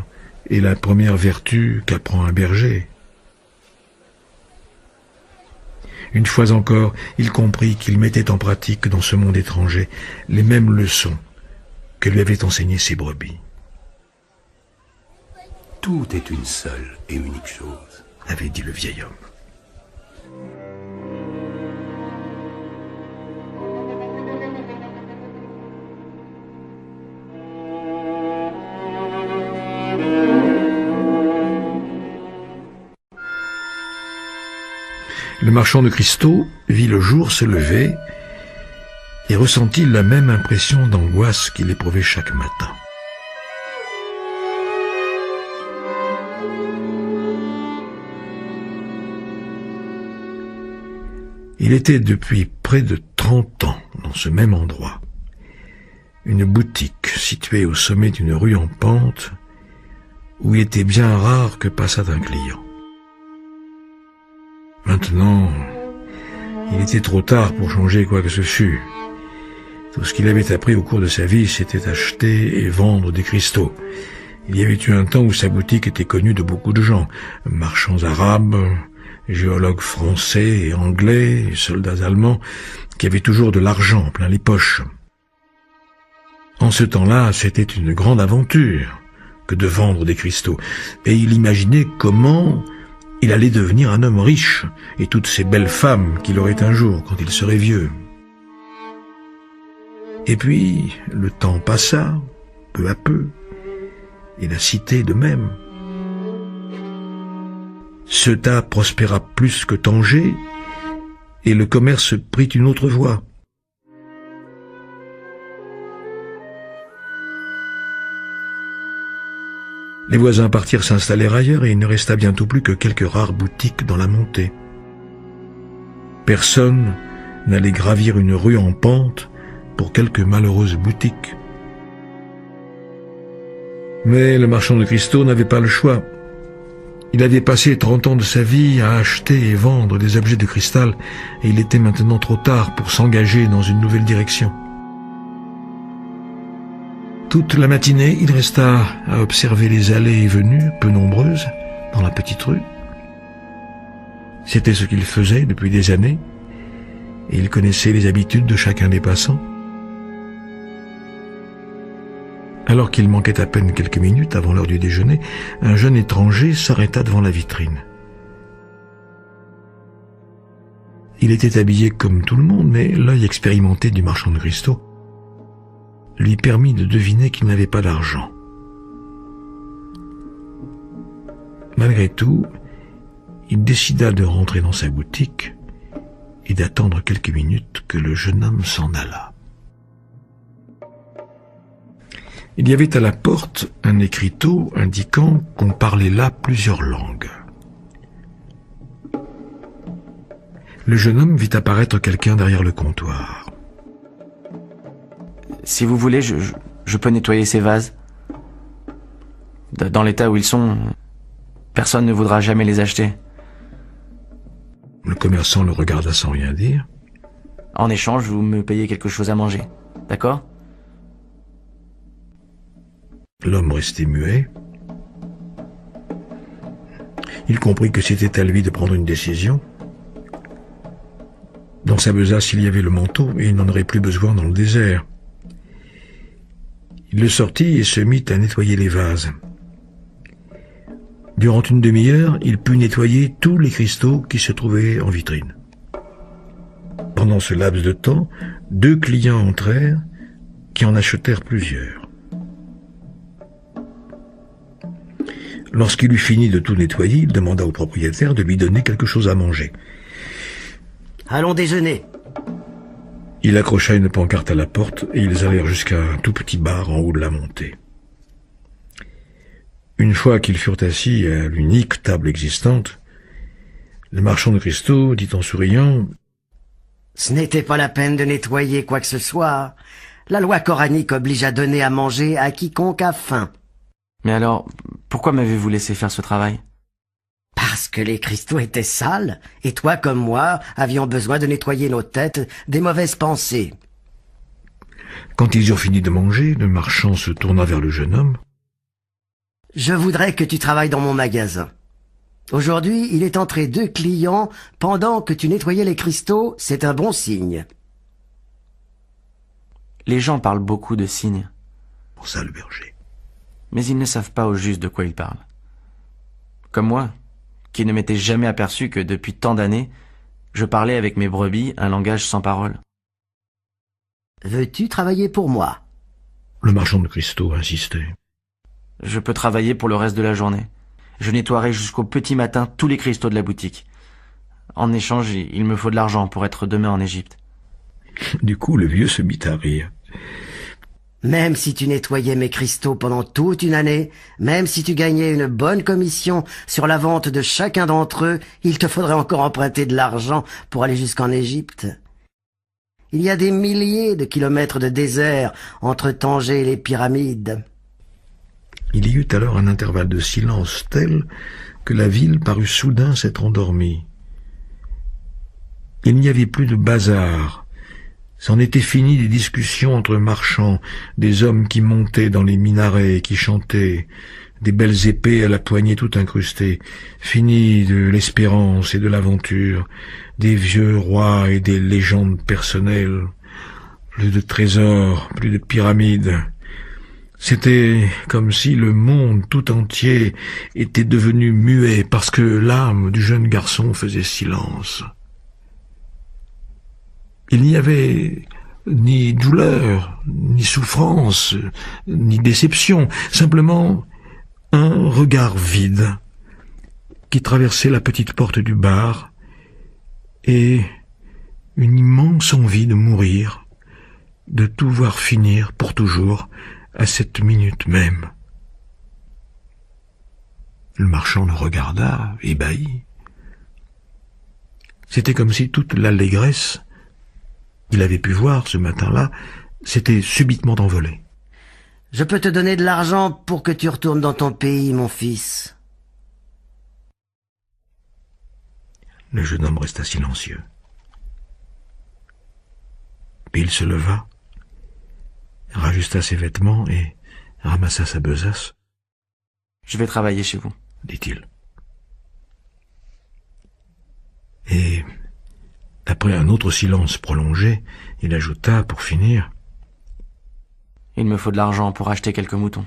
est la première vertu qu'apprend un berger. Une fois encore, il comprit qu'il mettait en pratique dans ce monde étranger les mêmes leçons que lui avaient enseignées ses brebis. Tout est une seule et unique chose, avait dit le vieil homme. Le marchand de cristaux vit le jour se lever et ressentit la même impression d'angoisse qu'il éprouvait chaque matin. Il était depuis près de 30 ans dans ce même endroit. Une boutique située au sommet d'une rue en pente où il était bien rare que passât un client. Maintenant, il était trop tard pour changer quoi que ce fût. Tout ce qu'il avait appris au cours de sa vie, c'était acheter et vendre des cristaux. Il y avait eu un temps où sa boutique était connue de beaucoup de gens, marchands arabes, géologues français et anglais, soldats allemands, qui avaient toujours de l'argent plein les poches. En ce temps-là, c'était une grande aventure que de vendre des cristaux, et il imaginait comment il allait devenir un homme riche, et toutes ces belles femmes qu'il aurait un jour quand il serait vieux. Et puis, le temps passa, peu à peu, et la cité de même. Ceuta prospéra plus que Tanger, et le commerce prit une autre voie. Les voisins partirent s'installer ailleurs et il ne resta bientôt plus que quelques rares boutiques dans la montée. Personne n'allait gravir une rue en pente pour quelques malheureuses boutiques. Mais le marchand de cristaux n'avait pas le choix. Il avait passé 30 ans de sa vie à acheter et vendre des objets de cristal et il était maintenant trop tard pour s'engager dans une nouvelle direction. Toute la matinée, il resta à observer les allées et venues, peu nombreuses, dans la petite rue. C'était ce qu'il faisait depuis des années, et il connaissait les habitudes de chacun des passants. Alors qu'il manquait à peine quelques minutes avant l'heure du déjeuner, un jeune étranger s'arrêta devant la vitrine. Il était habillé comme tout le monde, mais l'œil expérimenté du marchand de cristaux lui permit de deviner qu'il n'avait pas d'argent. Malgré tout, il décida de rentrer dans sa boutique et d'attendre quelques minutes que le jeune homme s'en allât. Il y avait à la porte un écriteau indiquant qu'on parlait là plusieurs langues. Le jeune homme vit apparaître quelqu'un derrière le comptoir. Si vous voulez, je peux nettoyer ces vases. Dans l'état où ils sont, personne ne voudra jamais les acheter. Le commerçant le regarda sans rien dire. En échange, vous me payez quelque chose à manger. D'accord ? L'homme restait muet. Il comprit que c'était à lui de prendre une décision. Dans sa besace, il y avait le manteau et il n'en aurait plus besoin dans le désert. Il le sortit et se mit à nettoyer les vases. Durant une demi-heure, il put nettoyer tous les cristaux qui se trouvaient en vitrine. Pendant ce laps de temps, 2 clients entrèrent qui en achetèrent plusieurs. Lorsqu'il eut fini de tout nettoyer, il demanda au propriétaire de lui donner quelque chose à manger. « Allons déjeuner !» Il accrocha une pancarte à la porte et ils allèrent jusqu'à un tout petit bar en haut de la montée. fois qu'ils furent assis à l'unique table existante, le marchand de cristaux dit en souriant: « Ce n'était pas la peine de nettoyer quoi que ce soit. La loi coranique oblige à donner à manger à quiconque a faim. » Mais alors, pourquoi m'avez-vous laissé faire ce travail? Parce que les cristaux étaient sales, et toi comme moi avions besoin de nettoyer nos têtes des mauvaises pensées. Quand ils eurent fini de manger, le marchand se tourna vers le jeune homme. « Je voudrais que tu travailles dans mon magasin. Aujourd'hui, il est entré 2 clients pendant que tu nettoyais les cristaux, c'est un bon signe. » Les gens parlent beaucoup de signes. Pensa le berger. Mais ils ne savent pas au juste de quoi ils parlent. Comme moi, qui ne m'étais jamais aperçu que depuis tant d'années, je parlais avec mes brebis un langage sans parole. « Veux-tu travailler pour moi ?» Le marchand de cristaux insistait. Je peux travailler pour le reste de la journée. Je nettoierai jusqu'au petit matin tous les cristaux de la boutique. En échange, il me faut de l'argent pour être demain en Égypte. Du coup, le vieux se mit à rire. « Même si tu nettoyais mes cristaux pendant toute une année, même si tu gagnais une bonne commission sur la vente de chacun d'entre eux, il te faudrait encore emprunter de l'argent pour aller jusqu'en Égypte. Il y a des milliers de kilomètres de désert entre Tanger et les pyramides. » Il y eut alors un intervalle de silence tel que la ville parut soudain s'être endormie. Il n'y avait plus de bazar. C'en était fini des discussions entre marchands, des hommes qui montaient dans les minarets et qui chantaient, des belles épées à la poignée tout incrustées, fini de l'espérance et de l'aventure, des vieux rois et des légendes personnelles, plus de trésors, plus de pyramides. C'était comme si le monde tout entier était devenu muet parce que l'âme du jeune garçon faisait silence. Il n'y avait ni douleur, ni souffrance, ni déception, simplement un regard vide qui traversait la petite porte du bar et une immense envie de mourir, de tout voir finir pour toujours à cette minute même. Le marchand le regarda, ébahi. C'était comme si toute l'allégresse qu'il avait pu voir ce matin-là s'était subitement envolée. « Je peux te donner de l'argent pour que tu retournes dans ton pays, mon fils. » Le jeune homme resta silencieux. Puis il se leva, rajusta ses vêtements et ramassa sa besace. « Je vais travailler chez vous, » dit-il. Et après un autre silence prolongé, il ajouta pour finir: « Il me faut de l'argent pour acheter quelques moutons. »